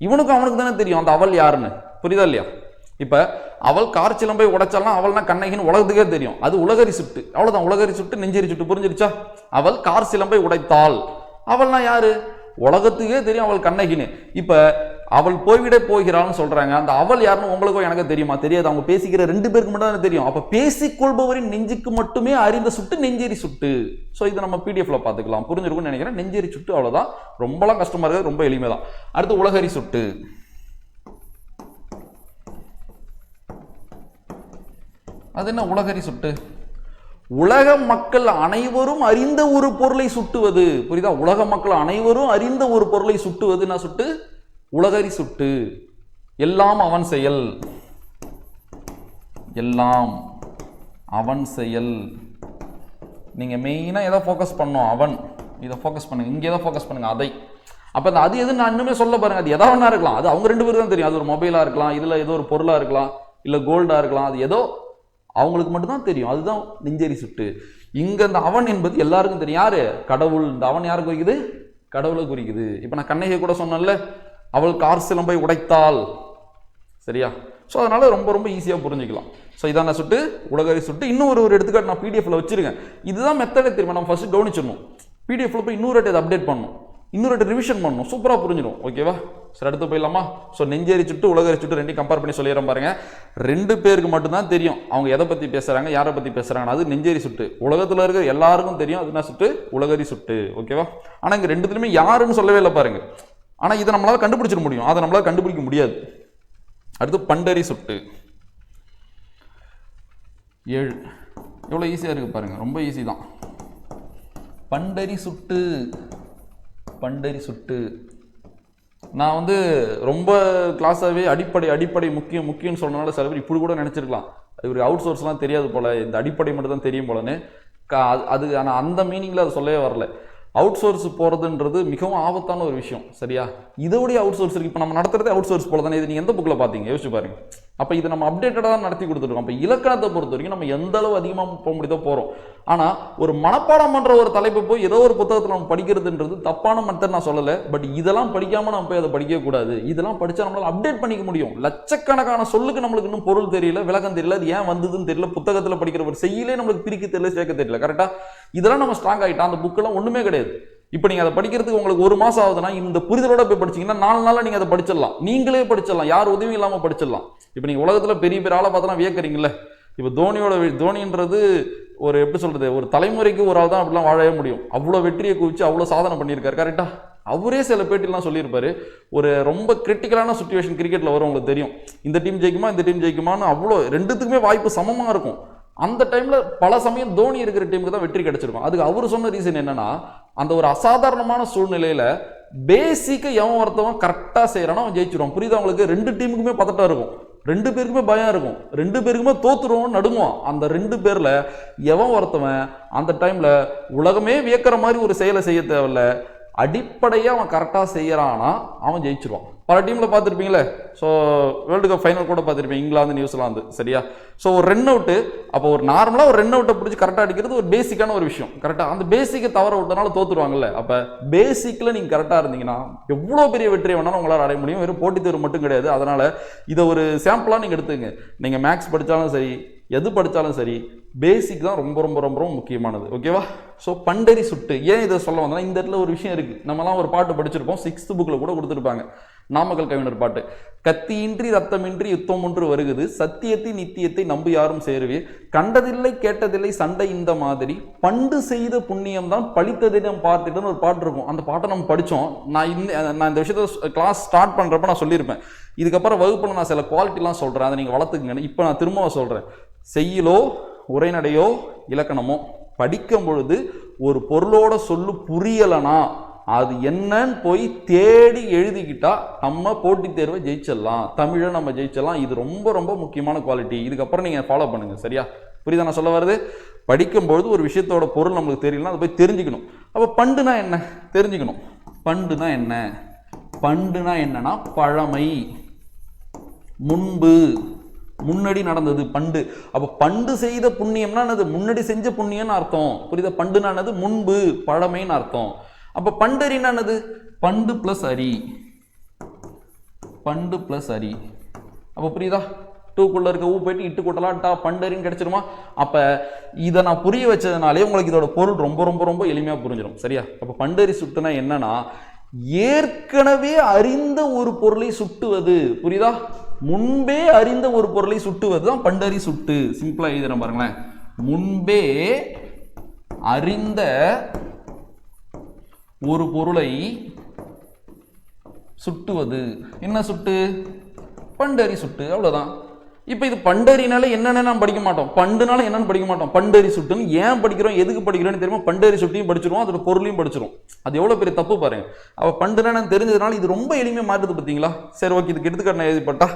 இவனுக்கும் அவனுக்கு தானே தெரியும் அந்த அவள் யாருன்னு, புரியுதா இல்லையா? இப்ப அவள் கார் சிலம்பை உடைச்சாலாம் அவள்னா கண்ணகின்னு உலகத்துக்கே தெரியும், அது உலகரி சுட்டு, அவ்வளவுதான். உலகரி சுட்டு நெஞ்சேரி சுட்டு, புரிஞ்சிருச்சா? அவள் கார் சிலம்பை உடைத்தாள், அவள்னா யாரு? உலகத்துக்கே தெரியும் அவள் கண்ணகின்னு. இப்ப அவள் போய்விட போகிறாள்னு சொல்றாங்க, அந்த அவள் யாருன்னு உங்களுக்கும் எனக்கு தெரியுமா? தெரியாது. அவங்க பேசிக்கிற ரெண்டு பேருக்கு மட்டும் தான் தெரியும். அப்ப பேசிக்கொள்பவரின் நெஞ்சுக்கு மட்டுமே அறிந்த சுட்டு நெஞ்சேரி சுட்டு. ஸோ இதை நம்ம பிடிஎஃப்ல பார்த்துக்கலாம், புரிஞ்சிருக்கும்னு நினைக்கிறேன். நெஞ்சேரி சுட்டு, அவ்வளவுதான். ரொம்பலாம் கஷ்டமா இருக்குது, ரொம்ப எளிமை தான். அடுத்து உலகரி சுட்டு. அது என்ன உலகரி சுட்டு? உலக மக்கள் அனைவரும் அறிந்த ஒரு பொருளை சுட்டுவது, புரியுதா? உலக மக்கள் அனைவரும் அறிந்த ஒரு பொருளை சுட்டுவது என்ன சுட்டு? உலகரி சுட்டு. எல்லாம் அவன் செயல், எல்லாம் அவன் செயல். நீங்க மெயினா எதை ஃபோக்கஸ் பண்ணணும்? அவன். இதை ஃபோக்கஸ் பண்ணுங்க, இங்கே எதை ஃபோக்கஸ் பண்ணுங்க? அதை. அப்ப அந்த அது எது நான் இன்னுமே சொல்ல பாருங்க, அது எதா ஒன்றா இருக்கலாம், அது அவங்க ரெண்டு பேரும் தான் தெரியும். அது ஒரு மொபைலா இருக்கலாம், இதுல ஏதோ ஒரு பொருளா இருக்கலாம், இல்ல கோல்டா இருக்கலாம், அது ஏதோ அவங்களுக்கு மட்டும்தான் தெரியும். அதுதான் நெஞ்சேரி சுட்டு. இங்க இந்த அவன் என்பது எல்லாருக்கும் தெரியும். யாரு? கடவுள். இந்த அவன் யாரு குறிக்குது? கடவுளை குறிக்குது. இப்ப நான் கண்ணகி கூட சொன்னேன்ல, அவள் கார் சிலம்பை உடைத்தாள், சரியா? ஸோ அதனால ரொம்ப ரொம்ப ஈஸியாக புரிஞ்சுக்கலாம். ஸோ இதான் நான் சுட்டு, உலகரி சுட்டு. இன்னும் ஒரு எடுத்துக்காட்டு நான் பிடிஎஃப்ல வச்சிருக்கேன். இதுதான் மெத்தடே தெரியுமா? நம்ம ஃபர்ஸ்ட் கவனிச்சிடணும். பிடிஎஃப்ல போய் இன்னொரு இதை அப்டேட் பண்ணணும், இன்னொரு ரிவிஷன் பண்ணணும், சூப்பராக புரிஞ்சிடும். ஓகேவா? சரி, அடுத்து போயிடலாமா? ஸோ நெஞ்சேரி சுட்டு உலகரி சுட்டு ரெண்டையும் கம்பேர் பண்ணி சொல்லிடுறேன் பாருங்க. ரெண்டு பேருக்கு மட்டும்தான் தெரியும் அவங்க எதை பற்றி பேசுகிறாங்க, யாரை பற்றி பேசுகிறாங்க. அது நெஞ்சேரி சுட்டு. உலகத்தில் இருக்கிற எல்லாருக்கும் தெரியும், அது என்ன சுட்டு? உலகரி சுட்டு. ஓகேவா? ஆனால் இங்கே ரெண்டுத்துலையுமே யாருன்னு சொல்லவே இல்லை பாருங்க. ஆனால் இதை நம்மளால் கண்டுபிடிச்சிட முடியும், அதை நம்மளால் கண்டுபிடிக்க முடியாது. அடுத்து பண்டரி சுட்டு. 7. எவ்வளோ ஈஸியாக இருக்குது பாருங்க, ரொம்ப ஈஸி தான். பண்டரி சுட்டு, பண்டரி சுட்டு. நான் வந்து ரொம்ப கிளாஸாகவே அடிப்படை முக்கியம்னு சொன்னனால சில பேர் இப்படி கூட நினச்சிருக்கலாம், இவருக்கு அவுட் சோர்ஸ்லாம் தெரியாது போல, இந்த அடிப்படை மட்டும் தான் தெரியும் போலன்னு. அது ஆனால் அந்த மீனிங்கில் அது சொல்லவே வரல. அவுட் சோர்ஸ் போகிறதுன்றது மிகவும் ஆபத்தான ஒரு விஷயம், சரியா? இதோடைய அவுட் சோர்ஸ் இருக்குது. இப்போ நம்ம நடத்துறதே அவுட் சோர்ஸ் போல தானே. இது நீங்கள் எந்த புக்கில் பார்த்தீங்க? யோசிச்சு பாருங்க. அப்போ இது நம்ம அப்டேட்டடாக தான் நடத்தி கொடுத்துருக்கோம். அப்போ இலக்கணத்தை பொறுத்த வரைக்கும் நம்ம எந்த அளவு அதிகமாக போக முடியுதோ போகிறோம். ஆனால் ஒரு மனப்பாடம் பண்ணுற ஒரு தலைப்பை போய் ஏதோ ஒரு புத்தகத்தில் நம்ம படிக்கிறதுன்றது தப்பான மெத்தட் நான் சொல்லலை. பட் இதெல்லாம் படிக்காமல் நம்ம போய் அதை படிக்கக்கூடாது. இதெல்லாம் படித்தா நம்மளால் அப்டேட் பண்ணிக்க முடியும். லட்சக்கணக்கான சொல்லுக்கு நம்மளுக்கு இன்னும் பொருள் தெரியல, விளக்கம் தெரியல, அது ஏன் வந்ததுன்னு தெரியல, புத்தகத்தில் படிக்கிற ஒரு செய்யலே நம்மளுக்கு பிரிக்க தெரியல, சேர்க்க தெரியல. கரெக்டாக? இதெல்லாம் நம்ம ஸ்ட்ராங் ஆகிட்டா அந்த புக்கெல்லாம் ஒன்றுமே கிடையாது. இப்போ நீங்கள் அதை படிக்கிறதுக்கு உங்களுக்கு 1 மாதம் ஆகுதுன்னா இந்த புரிதலோட போய் படிச்சிங்கன்னா 4 நாளில் நீங்கள் அதை படிச்சிடலாம், நீங்களே படிச்சிடலாம், யார் உதவியும் இல்லாமல் படிச்சிடலாம். இப்போ நீங்கள் உலகத்தில் பெரிய ஆளை பார்த்தா வியக்கிறீங்களே. இப்போ தோனின்றது ஒரு எப்படி சொல்றது, ஒரு தலைமுறைக்கு ஒரு ஆள் தான் அப்படிலாம் வாழவே முடியும். அவ்வளோ வெற்றியை குவிச்சு அவ்வளோ சாதனை பண்ணியிருக்காரு, கரெக்டா? அவரே சில பேட்டிலாம் சொல்லியிருப்பாரு, ஒரு ரொம்ப கிரிட்டிக்கலான சுச்சுவேஷன் கிரிக்கெட்டில் வரும், உங்களுக்கு தெரியும், இந்த டீம் ஜெயிக்குமா இந்த டீம் ஜெயிக்குமான்னு, அவ்வளோ ரெண்டுத்துக்குமே வாய்ப்பு சமமாக இருக்கும். அந்த டைம்ல பல சமயம் தோனி இருக்கிற டீமுக்கு தான் வெற்றி கிடைச்சிருக்கும். அதுக்கு அவர் சொன்ன ரீசன் என்னன்னா, அந்த ஒரு அசாதாரணமான சூழ்நிலையில பேசிக்க எவன் ஒருத்தவன் கரெக்டா செய்யறானோ அவன் ஜெயிச்சிருவான். புரியுதா உங்களுக்கு? 2 டீமுக்குமே பதட்டம் இருக்கும், 2 பேருக்குமே பயம் இருக்கும், 2 பேருக்குமே தோத்துருவோம், நடுங்குவான். அந்த 2 பேர்ல எவன் ஒருத்தவன் அந்த டைம்ல உலகமே வியக்கிற மாதிரி ஒரு செயலை செய்ய தேவையில்ல, அடிப்படையாக அவன் கரெக்டாக செய்யறானா அவன் ஜெயிச்சிருவான். பல டீமில் பார்த்துருப்பீங்களே. ஸோ வேர்ல்டு கப் ஃபைனல் கூட பார்த்துருப்பீங்க, இங்கிலாந்து நியூசிலாந்து, சரியா? ஸோ ஒரு ரன் அவுட்டு, அப்போ ஒரு நார்மலாக ஒரு ரன் அவுட்டை பிடிச்சி கரெக்டாக அடிக்கிறது ஒரு பேசிக்கான ஒரு விஷயம், கரெக்டாக? அந்த பேசிக்கை தவற விட்டனால தோத்துருவாங்கல்ல. அப்போ பேசிக்கில் நீங்கள் கரெக்டாக இருந்தீங்கன்னா எவ்வளோ பெரிய வெற்றியை வேணாலும் உங்களால் அடைய முடியும். வெறும் போட்டித் தேர்வு மட்டும் கிடையாது. அதனால் இதை ஒரு சாம்பிளாக நீங்கள் எடுத்துங்க. நீங்கள் மேக்ஸ் படித்தாலும் சரி, எது படித்தாலும் சரி, பேசிக் தான் ரொம்ப ரொம்ப ரொம்ப ரொம்ப முக்கியமானது. ஓகேவா? ஸோ பண்டரி சுட்டு ஏன் இதை சொல்ல வந்தோம்னா, இந்த இடத்துல ஒரு விஷயம் இருக்குது. நம்மலாம் ஒரு பாட்டு படிச்சிருப்போம், 6th புக்கில் கூட கொடுத்துருப்பாங்க. நாமக்கல் கவிஞர் பாட்டு. கத்தியின்றி ரத்தமின்றி யுத்தம் ஒன்று வருகிறது, சத்தியத்தை நித்தியத்தை நம்பு யாரும் சேருவீர், கண்டதில்லை கேட்டதில்லை சண்டை இந்த மாதிரி, பண்டு செய்த புண்ணியம் தான் பழித்ததிடம் பார்த்துட்டுன்னு ஒரு பாட்டு இருக்கும். அந்த பாட்டை நம்ம படித்தோம். நான் இந்த விஷயத்த கிளாஸ் ஸ்டார்ட் பண்ணுறப்ப நான் சொல்லியிருப்பேன். இதுக்கப்புறம் வகுப்பில் நான் சில குவாலிட்டிலாம் சொல்கிறேன், அதை நீங்கள் வளர்த்துக்குங்கன்னு. இப்போ நான் திரும்ப சொல்கிறேன். செய்யுளோ உரைநடையோ இலக்கணமோ படிக்கும் பொழுது ஒரு பொருளோட சொல்லு புரியலைனா அது என்னன்னு போய் தேடி எழுதிக்கிட்டா நம்ம போட்டித் தேர்வை ஜெயிச்சிடலாம், தமிழை நம்ம ஜெயிச்சிடலாம். இது ரொம்ப ரொம்ப முக்கியமான குவாலிட்டி. இதுக்கப்புறம் நீங்கள் ஃபாலோ பண்ணுங்கள். சரியா? புரியுதா நான் சொல்ல வருது? படிக்கும்பொழுது ஒரு விஷயத்தோட பொருள் நம்மளுக்கு தெரியலனா அதை போய் தெரிஞ்சுக்கணும். அப்போ பண்டுனா என்ன தெரிஞ்சுக்கணும். பண்டுனா என்ன? பண்டுனா என்னன்னா பழமை, முன்பு, முன்னாடி நடந்தது பண்டு. அப்போ பண்டு செய்த புண்ணியம்னா என்னது? முன்னாடி செஞ்ச புண்ணியம்னு அர்த்தம். புரியுதா? பண்டுனா என்னது? முன்பு, பழமைன்னு அர்த்தம். அப்போ பண்டறினா என்னது? பண்டு பிளஸ் அரி, பண்டு பிளஸ் அரி. அப்போ புரியுதா? டூக்குள்ள இருக்க ஊ போயிட்டு இட்டு கூட்டலாம் டா பண்டறின்னு கிடைச்சிருமா? அப்போ இதை நான் புரிய வச்சதுனாலே உங்களுக்கு இதோட பொருள் ரொம்ப ரொம்ப ரொம்ப எளிமையாக புரிஞ்சிடும். சரியா? அப்போ பண்டறி சுட்டுனா என்னன்னா ஏற்கனவே அறிந்த ஒரு பொருளை சுட்டுவது. புரியுதா? முன்பே அறிந்த ஒரு பொருளை சுட்டுவது தான் பண்டறி சுட்டு. சிம்பிளா எழுதுறேன் பாருங்களேன். முன்பே அறிந்த ஒரு பொருளை சுட்டுவது என்ன சுட்டு? பண்டறி சுட்டு. அவ்வளவுதான். இப்ப இது பண்டறினால என்னன்னு நாம் படிக்க மாட்டோம், பண்டுனால என்னன்னு படிக்க மாட்டோம். பண்டறி சுட்டுன்னு ஏன் படிக்கிறோம், எதுக்கு படிக்கிறோம்னு தெரியுமா? பண்டறி சுட்டியும் படிச்சிருவோம், அதோட பொருளையும் படிச்சிரும். அது எவ்வளவு பெரிய தப்பு பாருங்க. அவ பண்டுனா தெரிஞ்சதுனால இது ரொம்ப எளிமையா மாறுது பார்த்தீங்களா? சரி, ஓகே. இதுக்கு எடுத்துக்காட்டு எழுதிப்பட்டா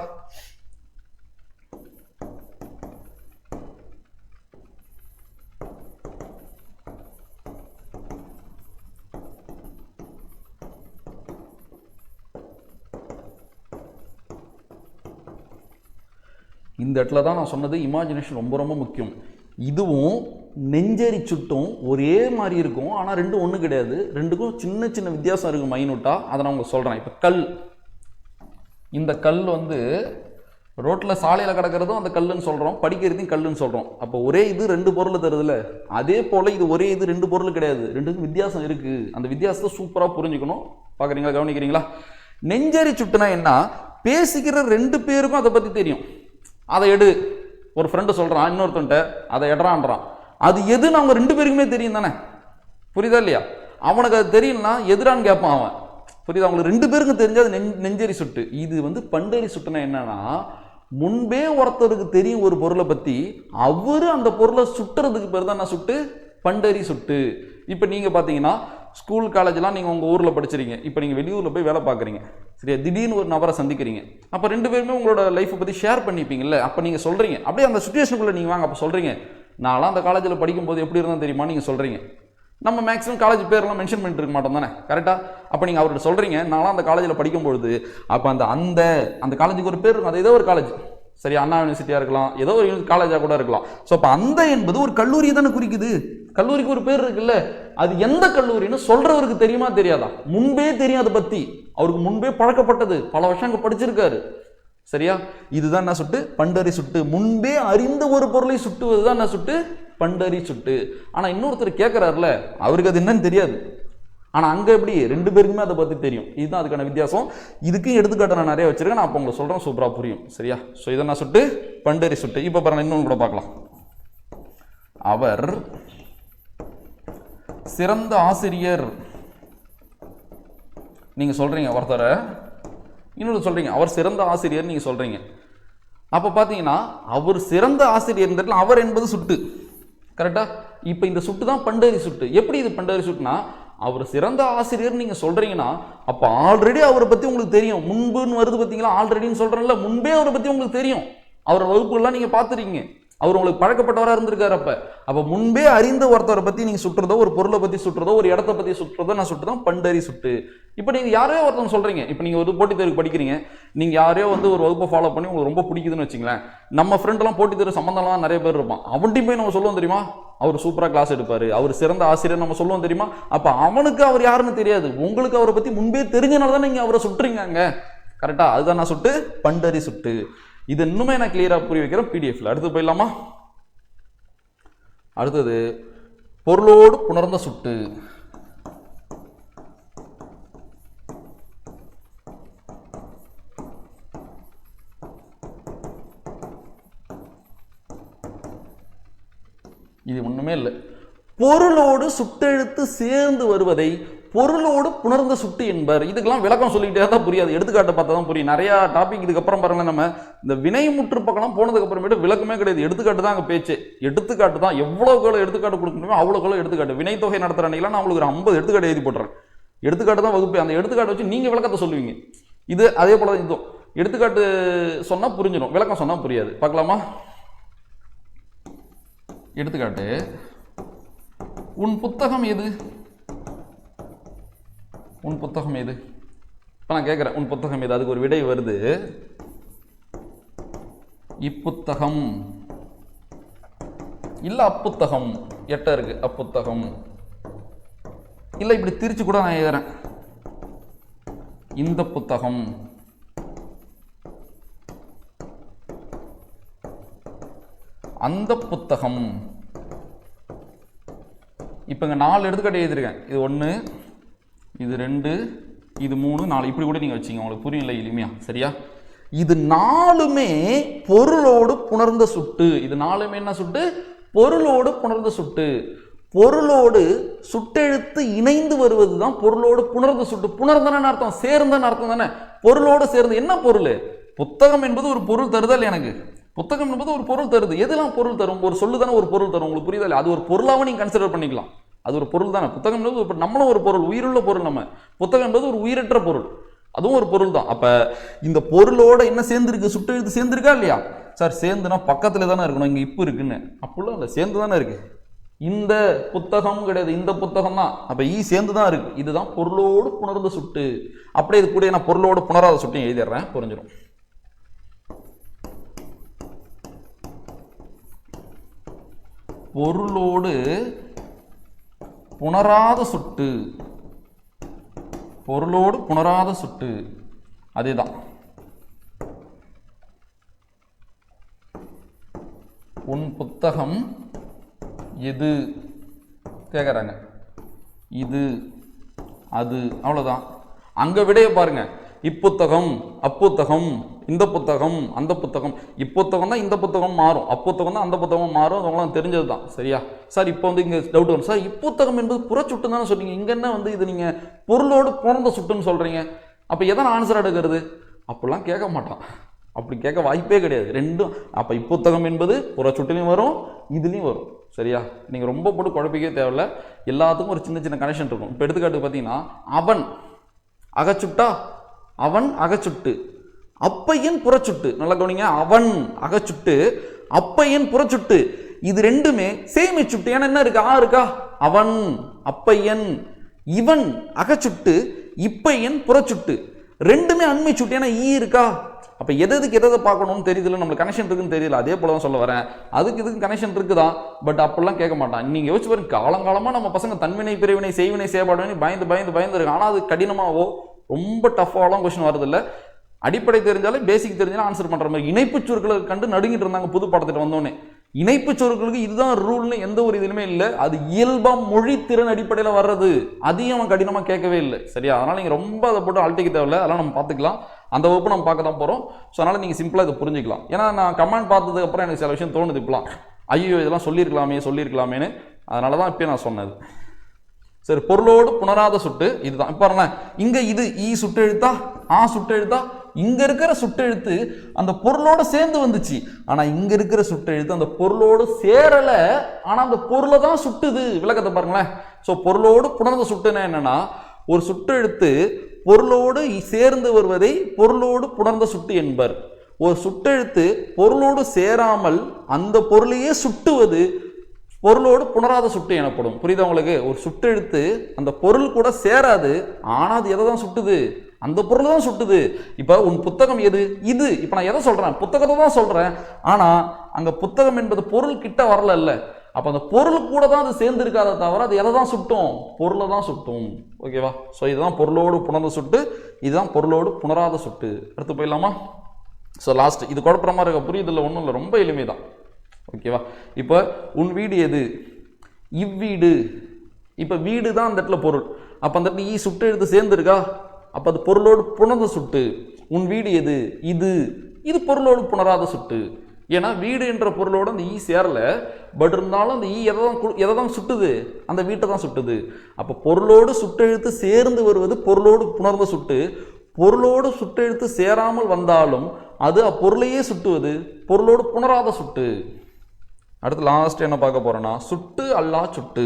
இந்த இடத்துல தான் நான் சொன்னது இமேஜினேஷன் ரொம்ப ரொம்ப முக்கியம். இதுவும் நெஞ்சரி சுட்டும் ஒரே மாதிரி இருக்கும், ஆனால் ரெண்டும் ஒன்று கிடையாது. ரெண்டுக்கும் சின்ன சின்ன வித்தியாசம் இருக்குது மைனூட்டாக. அதை நான் உங்களுக்கு சொல்கிறேன். இப்போ கல், இந்த கல் ரோட்டில் சாலையில் கிடக்கிறதும் அந்த கல்லுன்னு சொல்கிறோம், படிக்கிறதையும் கல்லுன்னு சொல்கிறோம். அப்போ ஒரே இது ரெண்டு பொருள் தருதுல்ல, அதே போல் இது ஒரே இது ரெண்டு பொருள் கிடையாது, ரெண்டுக்கும் வித்தியாசம் இருக்குது. அந்த வித்தியாசத்தை சூப்பராக புரிஞ்சுக்கணும். பார்க்குறீங்களா, கவனிக்கிறீங்களா? நெஞ்சரி சுட்டுனா என்ன? பேசிக்கிற ரெண்டு பேருக்கும் அதை பற்றி தெரியும். அதை எடு, ஒரு ஃப்ரெண்டு சொல்கிறான் இன்னொருத்தன்ட்ட அதை எட்றான்றான். அது எதுன்னு அவங்க ரெண்டு பேருக்குமே தெரியும் தானே? புரியுதா இல்லையா? அவனுக்கு அது தெரியலனா எதிரான்னு கேட்பான் அவன். புரியுதா? அவங்களுக்கு ரெண்டு பேருக்கும் தெரிஞ்சு அது நெஞ்சரி சுட்டு. இது பண்டறி சுட்டுனா என்னன்னா முன்பே ஒருத்தருக்கு தெரியும் ஒரு பொருளை பற்றி, அவரு அந்த பொருளை சுட்டுறதுக்கு பேர் தான் நான் சுட்டு, பண்டறி சுட்டு. இப்போ நீங்கள் பார்த்தீங்கன்னா ஸ்கூல் காலேஜ்லாம் நீங்கள் உங்கள் ஊரில் படிச்சிருக்கீங்க. இப்போ நீங்கள் வெளியூரில் போய் வேலை பார்க்குறீங்க. சரியா? திடீர்னு ஒரு நபரை சந்திக்கிறீங்க. அப்போ ரெண்டு பேருமே உங்களோட லைஃப்பை பற்றி ஷேர் பண்ணிப்பீங்கல்ல. அப்போ நீங்கள் சொல்கிறீங்க, அப்படியே அந்த சுச்சுவேஷனுக்குள்ளே நீங்கள் வாங்க. அப்போ சொல்கிறீங்க, நான்லாம் அந்த காலேஜில் படிக்கும்போது எப்படி இருந்தால் தெரியுமா நீங்கள் சொல்கிறீங்க. நம்ம மேக்ஸிமம் காலேஜ் பேரெல்லாம் மென்ஷன் பண்ணிட்டு இருக்க மாட்டோம் தானே? கரெக்டாக? அப்போ நீங்கள் அவர்கிட்ட சொல்கிறீங்க, நான்லாம் அந்த காலேஜில் படிக்கும்பொழுது, அப்போ அந்த காலேஜுக்கு ஒரு பேர் இருக்கும். அது ஏதோ ஒரு காலேஜ், சரி, அண்ணா யூனிவர்சிட்டியாக இருக்கலாம், ஏதோ ஒரு காலேஜாக கூட இருக்கலாம். ஸோ அப்போ அந்த என்பது ஒரு கல்லூரியை தானே குறிக்குது. கல்லூரிக்கு ஒரு பேர் இருக்குல்ல, அது எந்த கல்லூரின்னு சொல்றவருக்கு தெரியுமா தெரியாதா? முன்பே தெரியும் அதை பற்றி, அவருக்கு முன்பே பழக்கப்பட்டது, பல வருஷம் அங்கே படிச்சிருக்காரு. சரியா? இதுதான் என்ன சுட்டு? பண்டறி சுட்டு. முன்பே அறிந்த ஒரு பொருளை சுட்டுவது தான் என்ன சுட்டு? பண்டறி சுட்டு. ஆனால் இன்னொருத்தர் கேட்குறாருல, அவருக்கு அது என்னன்னு தெரியாது. ஆனால் அங்கே எப்படி ரெண்டு பேருக்குமே அதை பற்றி தெரியும். இதுதான் அதுக்கான வித்தியாசம். இதுக்கும் எடுத்துக்காட்ட நான் நிறைய வச்சிருக்கேன், நான் அப்போ உங்களுக்கு சொல்கிறேன், சூப்பராக புரியும். சரியா? ஸோ இதை நான் சுட்டு, பண்டறி சுட்டு. இப்போ பாருங்க, இன்னொன்று கூட பார்க்கலாம். அவர் சிறந்த ஆசிரியர். நீங்க சொல்றீங்க ஒருத்தரை, இன்னொரு சொல்றீங்க அவர் சிறந்த ஆசிரியர் நீங்க சொல்றீங்க. அப்ப பாத்தீங்கன்னா அவர் சிறந்த ஆசிரியர், அவர் என்பது சுட்டு. கரெக்டா? இப்ப இந்த சுட்டு தான் பண்டறி சுட்டு. எப்படி இது பண்டறி சுட்டுனா, அவர் சிறந்த ஆசிரியர் நீங்க சொல்றீங்கன்னா அப்ப ஆல்ரெடி அவரை பத்தி உங்களுக்கு தெரியும். முன்புன்னு வருது பார்த்தீங்களா, ஆல்ரெடின்னு சொல்றேன்ல, முன்பே அவரை பத்தி உங்களுக்கு தெரியும். அவர் வகுப்புலாம் நீங்க பார்த்துருக்கீங்க, அவர் உங்களுக்கு பழக்கப்பட்டவராக இருந்திருக்காரு. அப்ப முன்பே அறிந்த ஒருத்தரை பத்தி நீங்க சுட்டுறதோ, ஒரு பொருளை பத்தி சுட்டுறதோ, ஒரு இடத்தை பத்தி சுட்டுறதோ நான் சுட்டுதான் பண்டறி சுட்டு. இப்ப நீங்க யாரையோ ஒருத்தவங்க சொல்றீங்க, இப்ப நீங்க ஒரு போட்டித் தேர்வுக்கு படிக்கிறீங்க, நீங்க யாரையோ ஒரு வகுப்பை ஃபாலோ பண்ணி உங்களுக்கு ரொம்ப பிடிக்குதுன்னு வச்சுங்களேன். நம்ம ஃப்ரெண்ட் எல்லாம் போட்டித் தேர்வு சம்பந்தம்லாம் நிறைய பேர் இருப்பான். அவன்கிட்ட போய் நம்ம சொல்லுவோம் தெரியுமா, அவர் சூப்பரா கிளாஸ் எடுப்பாரு, அவர் சிறந்த ஆசிரியர் நம்ம சொல்லுவோம் தெரியுமா. அப்ப அவனுக்கு அவர் யாருன்னு தெரியாது, உங்களுக்கு அவரை பத்தி முன்பே தெரிஞ்சனால தான் நீங்க அவரை சுட்டுறீங்க. கரெக்டா? அதுதான் நான் சுட்டு, பண்டறி சுட்டு. இது இன்னுமே நான் கிளியரா புரிய வைக்கிறேன் பிடிஎஃப்ல. அடுத்து போயிடலாமா? அடுத்தது பொருளோடு புணர்ந்த சுட்டு. இது ஒண்ணுமே இல்லை. பொருளோடு சுட்டெழுத்து சேர்ந்து வருவதை பொருளோடு புணர்ந்த சுட்டு என்பர். இதுக்கெல்லாம் விளக்கம் சொல்லிக்கிட்டே தான் புரியாது, எடுத்துக்காட்டு பார்த்தா தான் புரியும். நிறைய டாபிக் இதுக்கப்புறம் பாருங்களேன், நம்ம இந்த வினை முற்று பக்கம் போனதுக்கு அப்புறமேட்டு விளக்கமே கிடையாது, எடுத்துக்காட்டு தான் அங்கே பேச்சு. எடுத்துக்காட்டு தான், எவ்வளோக்கு எடுத்துக்காட்டு கொடுக்கணுமோ அவ்வளோக்கு எடுத்துக்காட்டு. வினை தொகை நடத்துகிற அன்னைக்கெல்லாம் நான் உங்களுக்கு ஒரு 50 எடுத்துக்காட்டு எழுதி போட்டுறேன். எடுத்துக்காட்டு தான் வகுப்பு. அந்த எடுத்துக்காட்டை வச்சு நீங்கள் விளக்கத்தை சொல்லுவீங்க. இது அதே போல தான் இதுவும். எடுத்துக்காட்டு சொன்னால் புரிஞ்சிடும், விளக்கம் சொன்னால் புரியாது. பார்க்கலாமா? எடுத்துக்காட்டு, உன் புத்தகம் எது? உன் புத்தகம் எது? இப்போ நான் கேட்குறேன், உன் புத்தகம் எது? அதுக்கு ஒரு விடை வருது, இப்புத்தகம். இல்லை அப்புத்தகம், எட்ட இருக்கு அப்புத்தகம். இல்லை இப்படி திரிச்சு கூட நான் எழுதுறேன், இந்த புத்தகம். அந்த புத்தகம். இப்போ இங்கே 4 எடுத்துக்காட்டு எழுதிருக்கேன். இது 1, இது 2, இது 3, 4. இப்படி கூட நீங்கள் வச்சிங்க, உங்களுக்கு புரியும் இல்லை எளிமையா? சரியா? இது 4மே பொருளோடு புணர்ந்த சுட்டு. இது 4மே என்ன சுட்டு? பொருளோடு புணர்ந்த சுட்டு. பொருளோடு சுட்டெழுத்து இணைந்து வருவது தான் பொருளோடு புணர்ந்த சுட்டு. புணர்ந்தன அர்த்தம், சேர்ந்தன அர்த்தம் தானே. பொருளோடு சேர்ந்து. என்ன பொருள்? புத்தகம் என்பது ஒரு பொருள் தருதல். எனக்கு புத்தகம் என்பது ஒரு பொருள் தருது. எதெல்லாம் பொருள் தரும்? ஒரு சொல்லு தானே ஒரு பொருள் தரும். உங்களுக்கு புரியுதா? அது ஒரு பொருளாக நீங்க கன்சிடர் பண்ணிக்கலாம். அது ஒரு பொருள் தானே. புத்தகம் என்பது நம்மளும் ஒரு பொருள், உயிருள்ள பொருள். நம்ம புத்தகம் என்பது ஒரு உயிரற்ற பொருள், அதுவும் ஒரு பொருள் தான். அப்ப இந்த பொருளோட என்ன சேர்ந்துருக்கு? சுட்டெழுத்து சேர்ந்துருக்கா இல்லையா? சார் சேர்ந்துனா பக்கத்துல தானே இருக்கணும், இங்க இப்போ இருக்குன்னு. அப்படிலாம் இல்லை, சேர்ந்து தானே இருக்கு. இந்த புத்தகம் கிடையாது, இந்த புத்தகம் தான். அப்ப சேர்ந்து தான் இருக்கு. இதுதான் பொருளோடு புணர்ந்த சுட்டு. அப்படியே இது கூட நான் பொருளோடு புணராத சுட்டையும் எழுதிடுறேன், புரிஞ்சிடும். பொருளோடு புணராத சுட்டு. பொருளோடு புணராத சுட்டு அதேதான். உன் புத்தகம் எது கேட்குறாங்க. இது, அது, அவ்வளோதான். அங்கே விடைய பாருங்க. இப்புத்தகம், அப்புத்தகம், இந்த புத்தகம், அந்த புத்தகம். இப்புத்தகம் தான் இந்த புத்தகம் மாறும், அப்புத்தகம் தான் அந்த புத்தகம் மாறும். அவங்களாம் தெரிஞ்சது தான். சரியா சார்? இப்போ வந்து இங்கே டவுட் வரும் சார், இப்புத்தகம் என்பது புறச்சுட்டு தானே சொன்னீங்க, இங்கே என்ன வந்து இது நீங்கள் பொருளோடு புணர்ந்த சுட்டுன்னு சொல்கிறீங்க, அப்போ எதனா ஆன்சர் எடுக்கிறது? அப்படிலாம் கேட்க மாட்டான், அப்படி கேட்க வாய்ப்பே கிடையாது. ரெண்டும். அப்போ இப்புத்தகம் என்பது புறச்சுட்டுலையும் வரும், இதுலேயும் வரும். சரியா? நீங்கள் ரொம்ப போட்டு குழப்பிக்கவே தேவையில்ல, எல்லாத்துக்கும் ஒரு சின்ன சின்ன கனெக்ஷன் இருக்கும். இப்போ எடுத்துக்காட்டு பார்த்தீங்கன்னா, அவன் அகச்சுட்டா, அவன் அகச்சுட்டு, அப்பையன் புறச்சுட்டு. நல்லா கவனிங்க, அவன் அகச்சுட்டு, அப்பையன் புறச்சுட்டு. இது ரெண்டுமே சேமி சுட்டு. ஏன்னா என்ன இருக்கு? இருக்கா? அவன், அப்பையன். இவன் அகச்சுட்டு, இப்பையன் புறச்சுட்டு. ரெண்டுமே அண்மை சுட்டு. ஏன்னா இருக்கா? அப்ப எதுக்கு எதை பார்க்கணும்னு தெரியுதுல, நம்மளுக்கு கனெக்ஷன் இருக்குன்னு தெரியல. அதே போல தான் சொல்ல வரேன், அதுக்கு இதுக்கு கனெக்ஷன் இருக்குதான். பட் அப்படிலாம் கேட்க மாட்டான். நீங்க யோசிச்சு பாருங்க, காலங்காலமா நம்ம பசங்க தன்வினை, பிரிவினை, செய்வினை, செயல்பாடு பயந்து இருக்கு. ஆனா அது கடினமாவோ ரொம்ப டஃபாலாம் கொஸ்டின் வருது இல்லை. அடிப்படை தெரிஞ்சாலே, பேசிக் தெரிஞ்சாலும் ஆன்சர் பண்ற மாதிரி. இணைப்பு சொற்களை கண்டு நடுங்கிட்டு இருந்தாங்க புது பாடத்திட்ட வந்தோடனே. இணைப்பு சொற்களுக்கு இதுதான் ரூல்னு எந்த ஒரு இதுலுமே இல்லை. அது இயல்பா மொழி திறன் அடிப்படையில் வர்றது. அதையும் அவன் கடினமா கேட்கவே இல்லை. சரியா? அதனால நீங்க ரொம்ப அதை போட்டு அழட்டிக்க தேவையில்லை. அதெல்லாம் நம்ம பார்த்துக்கலாம். அந்த வகுப்பு நம்ம பார்க்க தான் போறோம். ஸோ அதனால நீங்க சிம்பிளா இதை புரிஞ்சுக்கலாம். ஏன்னா நான் கமெண்ட் பார்த்ததுக்கு அப்புறம் எனக்கு சில விஷயம் தோணுது, இப்பலாம் ஐயோ இதெல்லாம் சொல்லியிருக்கலாமேன்னு. அதனால தான் இப்போ நான் சொன்னது. சரி, பொருளோடு புணராத சுட்டு இதுதான். இப்போ பாருங்களேன், இங்க இது சுட்டு எழுத்தா, சுட்டு எழுத்தா. இங்க இருக்கிற சுட்டெழுத்து அந்த பொருளோட சேர்ந்து வந்துச்சு. ஆனா இங்க இருக்கிற சுட்டெழுத்து அந்த பொருளோடு சேரல, ஆனா அந்த பொருளை தான் சுட்டுது. விளக்கத்தை பாருங்களேன். ஸோ பொருளோடு புணர்ந்த சுட்டுன்னா என்னன்னா, ஒரு சுட்டெழுத்து பொருளோடு சேர்ந்து வருவதை பொருளோடு புணர்ந்த சுட்டு என்பர். ஒரு சுட்டெழுத்து பொருளோடு சேராமல் அந்த பொருளையே சுட்டுவது பொருளோடு புணராத சுட்டு எனப்படும். புரியுதா உங்களுக்கு? ஒரு சுட்டெழுத்து அந்த பொருள் கூட சேராது, ஆனா அது எதை தான் சுட்டுது? அந்த பொருள் தான் சுட்டுது. இப்ப உன் புத்தகம் எது? இது. இப்ப நான் எதை சொல்றேன்? புத்தகத்தை தான் சொல்றேன். ஆனா அங்க புத்தகம் என்பது பொருள் கிட்ட வரல இல்ல. அப்ப அந்த பொருள் கூட தான் அது சேர்ந்து இருக்காத தவிர அது எதை தான் சுட்டும்? பொருளை தான் சுட்டும். ஓகேவா? ஸோ இதுதான் பொருளோடு புணர்ந்த சுட்டு, இதுதான் பொருளோடு புணராத சுட்டு. அடுத்து போயிடலாமா? ஸோ லாஸ்ட், இது குழப்பற மாதிரி இருக்க, புரியுது இல்லை? ஒன்றும் இல்லை, ரொம்ப எளிமைதான். ஓகேவா? இப்போ உன் வீடு எது? இவ்வீடு. இப்போ வீடு தான் அந்த இடத்துல பொருள். அப்போ அந்த இடத்துல சுட்டு எடுத்து சேர்ந்துருக்கா? அப்போ அது பொருளோடு புணர்ந்த சுட்டு. உன் வீடு எது? இது. இது பொருளோடு புணராத சுட்டு. ஏன்னா வீடு என்ற பொருளோட அந்த ஈ சேரல, பட் இருந்தாலும் அந்த ஈ எதை தான் சுட்டுது, அந்த வீட்டை தான் சுட்டுது. அப்போ பொருளோடு சுட்டெழுத்து சேர்ந்து வருவது பொருளோடு புணர்ந்த சுட்டு, பொருளோடு சுட்டெழுத்து சேராமல் வந்தாலும் அது அப்பொருளையே சுட்டுவது பொருளோடு புணராத சுட்டு. அடுத்து லாஸ்ட் என்ன பார்க்க போறோம்னா சுட்டு அல்லா சுட்டு.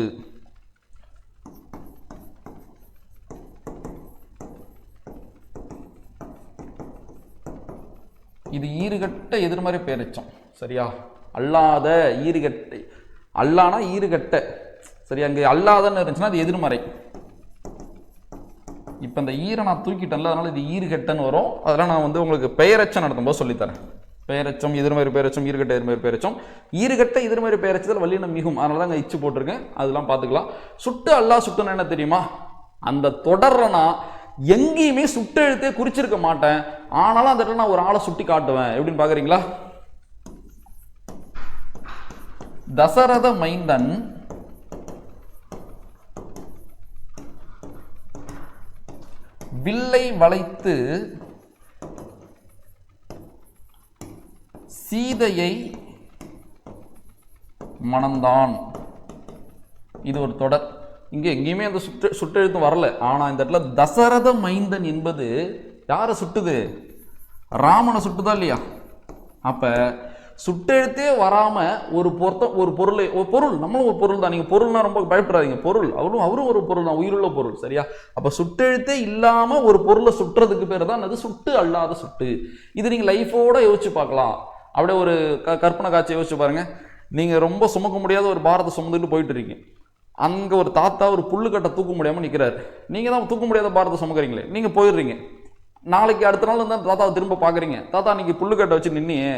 இது ஈறுகட்ட எதிர்மறை பெயரெச்சம். சரியா? அல்லாத ஈறுகட்டை, அல்லானா ஈறுகட்ட. சரியா? அங்கே அல்லாதன்னு இருந்துச்சுன்னா அது எதிர்மறை. இப்போ இந்த ஈரை நான் தூக்கிட்டேன்ல, அதனால இது ஈறுகட்டன்னு வரும். அதெல்லாம் நான் உங்களுக்கு பெயரெச்சம் நடத்தும் போது சொல்லித்தரேன். பெயரெச்சம், எதிர்மறை பெயரெச்சம், ஈறுகட்ட எதிர்மறை பெயரெச்சம். ஈறுகட்ட எதிர்மறை பெயரெச்சத்தில் வல்லினம் மிகும், அதனால தான் இச்சு போட்டிருக்கேன். அதெல்லாம் பார்த்துக்கலாம். சுட்டு அல்லா சுட்டுன்னு என்ன தெரியுமா? அந்த தொடர்றனா எங்கேயுமே சுட்டெழுத்தே குறிச்சிருக்க மாட்டேன், ஆனாலும் அந்த இடத்துல நான் ஒரு ஆளை சுட்டி காட்டுவேன். எப்படின்னு பாக்குறீங்களா? தசரத மைந்தன் வில்லை வளைத்து சீதையை மணந்தான். இது ஒரு தொடர். இங்கே எங்கேயுமே அந்த சுட்டெழுத்து வரல, ஆனால் இந்த இடத்துல தசரத மைந்தன் என்பது யாரை சுட்டுது? ராமனை சுட்டுதா இல்லையா? அப்போ சுட்டெழுத்தே வராமல் ஒரு பொருள் நம்மளும் ஒரு பொருள் தான். நீங்கள் பொருள்னா ரொம்ப பயப்படாதீங்க, பொருள் அவரும் ஒரு பொருள் தான், உயிருள்ள பொருள். சரியா? அப்போ சுட்டெழுத்தே இல்லாமல் ஒரு பொருளை சுட்டுறதுக்கு பேர் தான் அது சுட்டு அல்லாத சுட்டு. இது நீங்கள் லைஃபோட யோசிச்சு பார்க்கலாம். அப்படியே ஒரு கற்பனை காட்சி யோசிச்சு பாருங்க. நீங்கள் ரொம்ப சுமக்க முடியாத ஒரு பாரத்தை சுமந்துட்டு போயிட்டு இருக்கீங்க. அங்கே ஒரு தாத்தா ஒரு புல்லுக்கட்டை தூக்க முடியாமல் நிற்கிறாரு. நீங்கள் தான் தூக்க முடியாத பாரத்தை சுமக்கிறீங்களே, நீங்கள் போயிடுறீங்க. நாளைக்கு அடுத்த நாள் வந்து தாத்தாவை திரும்ப பார்க்குறீங்க. தாத்தா இன்னைக்கு புல்லுக்கட்டை வச்சு நின்னியே,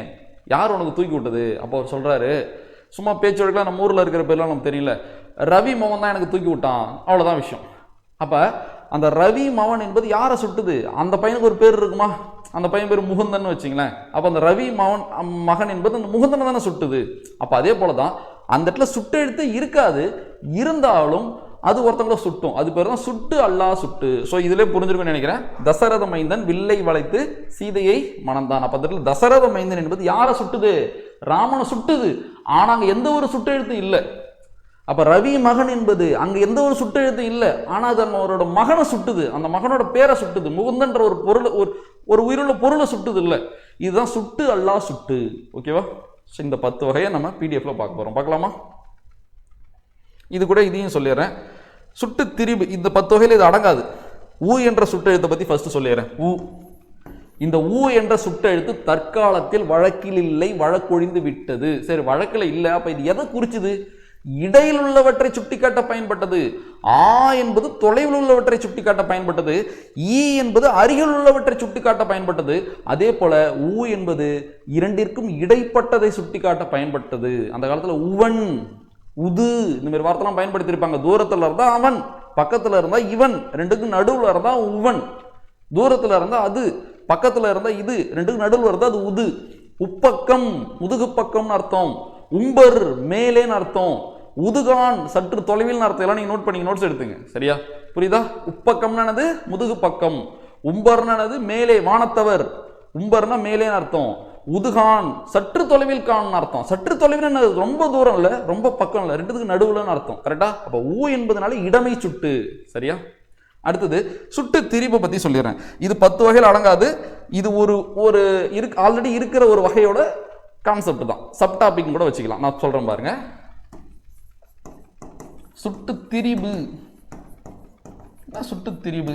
யார் உனக்கு தூக்கி விட்டது? அப்போ அவர் சொல்கிறாரு, சும்மா பேச்சு வழக்கில் நம்ம ஊரில் இருக்கிற பேர்லாம் நமக்கு தெரியல, ரவி மவன் தான் எனக்கு தூக்கி விட்டான், அவ்வளோதான் விஷயம். அப்போ அந்த ரவி மவன் என்பது யாரை சுட்டுது? அந்த பையனுக்கு ஒரு பேர் இருக்குமா? அந்த பையன் பேர் முகுந்தன் வச்சிங்களேன். அப்போ அந்த ரவி மகன் என்பது அந்த முகுந்தனை தானே சுட்டுது. அப்போ அதே போல தான் அந்த இடத்துல சுட்டெழுத்து இருக்காது, இருந்தாலும் அது ஒருத்தங்கள சுட்டும். அது பேர் தான் சுட்டு அல்லா சுட்டு. ஸோ இதிலே புரிஞ்சிருக்குன்னு நினைக்கிறேன். தசரத மைந்தன் வில்லை வளைத்து சீதையை மணந்தான். அப்போ அந்த இடத்துல தசரத மைந்தன் என்பது யாரை சுட்டுது? ராமனை சுட்டுது. ஆனால் அங்கே எந்த ஒரு சுட்டெழுத்து இல்லை. அப்போ ரவி மகன் என்பது அங்கே எந்த ஒரு சுட்டெழுத்து இல்லை, ஆனால் அது அவரோட மகனை சுட்டுது, அந்த மகனோட பேரை சுட்டுது. முகுந்தன்ற ஒரு பொருள், ஒரு உயிருள்ள பொருளை சுட்டுது இல்லை. இதுதான் சுட்டு அல்லா சுட்டு. ஓகேவா? இந்த 10 வகையை நம்ம பிடிஎஃப்ல பார்க்க போகிறோம். பார்க்கலாமா? இது கூட இதையும் சொல்லிடுறேன். சுட்டு திரிபு இந்த 10 வகையில் இது அடங்காது. ஊ என்ற சுட்டெழுத்தை பற்றி ஃபர்ஸ்ட் சொல்லிடுறேன். ஊ, இந்த ஊ என்ற சுட்டெழுத்து தற்காலத்தில் வழக்கில் இல்லை, வழக்கொழிந்து விட்டது. சரி, வழக்கில் இல்லை. அப்போ இது எதை குறிச்சுது? இடையில் உள்ளவற்றை சுட்டிக்காட்ட பயன்பட்டது. ஆ என்பது தொலைவில் உள்ளவற்றை சுட்டிக்காட்ட பயன்பட்டது. ஈ என்பது அருகில் உள்ளவற்றை சுட்டிக்காட்ட பயன்பட்டது. அதே போல ஊ என்பது இரண்டிற்கும் இடைப்பட்டதை சுட்டிக்காட்ட பயன்பட்டது. அந்த காலத்துல உவன், உது இந்த மாதிரி வார்த்தைலாம் பயன்படுத்தியிருப்பாங்க. தூரத்துல இருந்தா அவன், பக்கத்துல இருந்தா இவன், ரெண்டுக்கும் நடுவுல இருந்தா உவன். தூரத்துல இருந்தா அது, பக்கத்துல இருந்தா இது, ரெண்டுக்கும் நடுவுல இருந்தா அது உது. உப்பக்கம் முதுகு பக்கம்னு அர்த்தம். உம்பர் மேலேன்னு அர்த்தம். உதுகான் சற்று தொலைவில் அர்த்தம். எல்லாம் நீங்க நோட் பண்ணி நோட்ஸ் எடுத்துங்க. சரியா? புரியுதா? உப்பக்கம்னானது முதுகு பக்கம், உம்பர்னானது மேலே, வானத்தவர். உம்பர்னா மேலேன்னு அர்த்தம். உதுகான் சற்று தொலைவில் கான் அர்த்தம். சற்று தொலைவில் ரொம்ப தூரம் இல்லை, ரொம்ப பக்கம் இல்லை, ரெண்டுத்துக்கு நடுவுலன்னு அர்த்தம். கரெக்டா? அப்ப ஊ என்பதனால இடமை சுட்டு. சரியா? அடுத்தது சுட்டு திரிபை பத்தி சொல்லிடுறேன். இது 10 வகையில் அடங்காது. இது ஒரு ஆல்ரெடி இருக்கிற ஒரு வகையோட கான்செப்ட் தான். சப் டாபிக் கூட வச்சுக்கலாம். நான் சொல்றேன் பாருங்க. சுட்டு திரிபு, சுட்டு திரிபு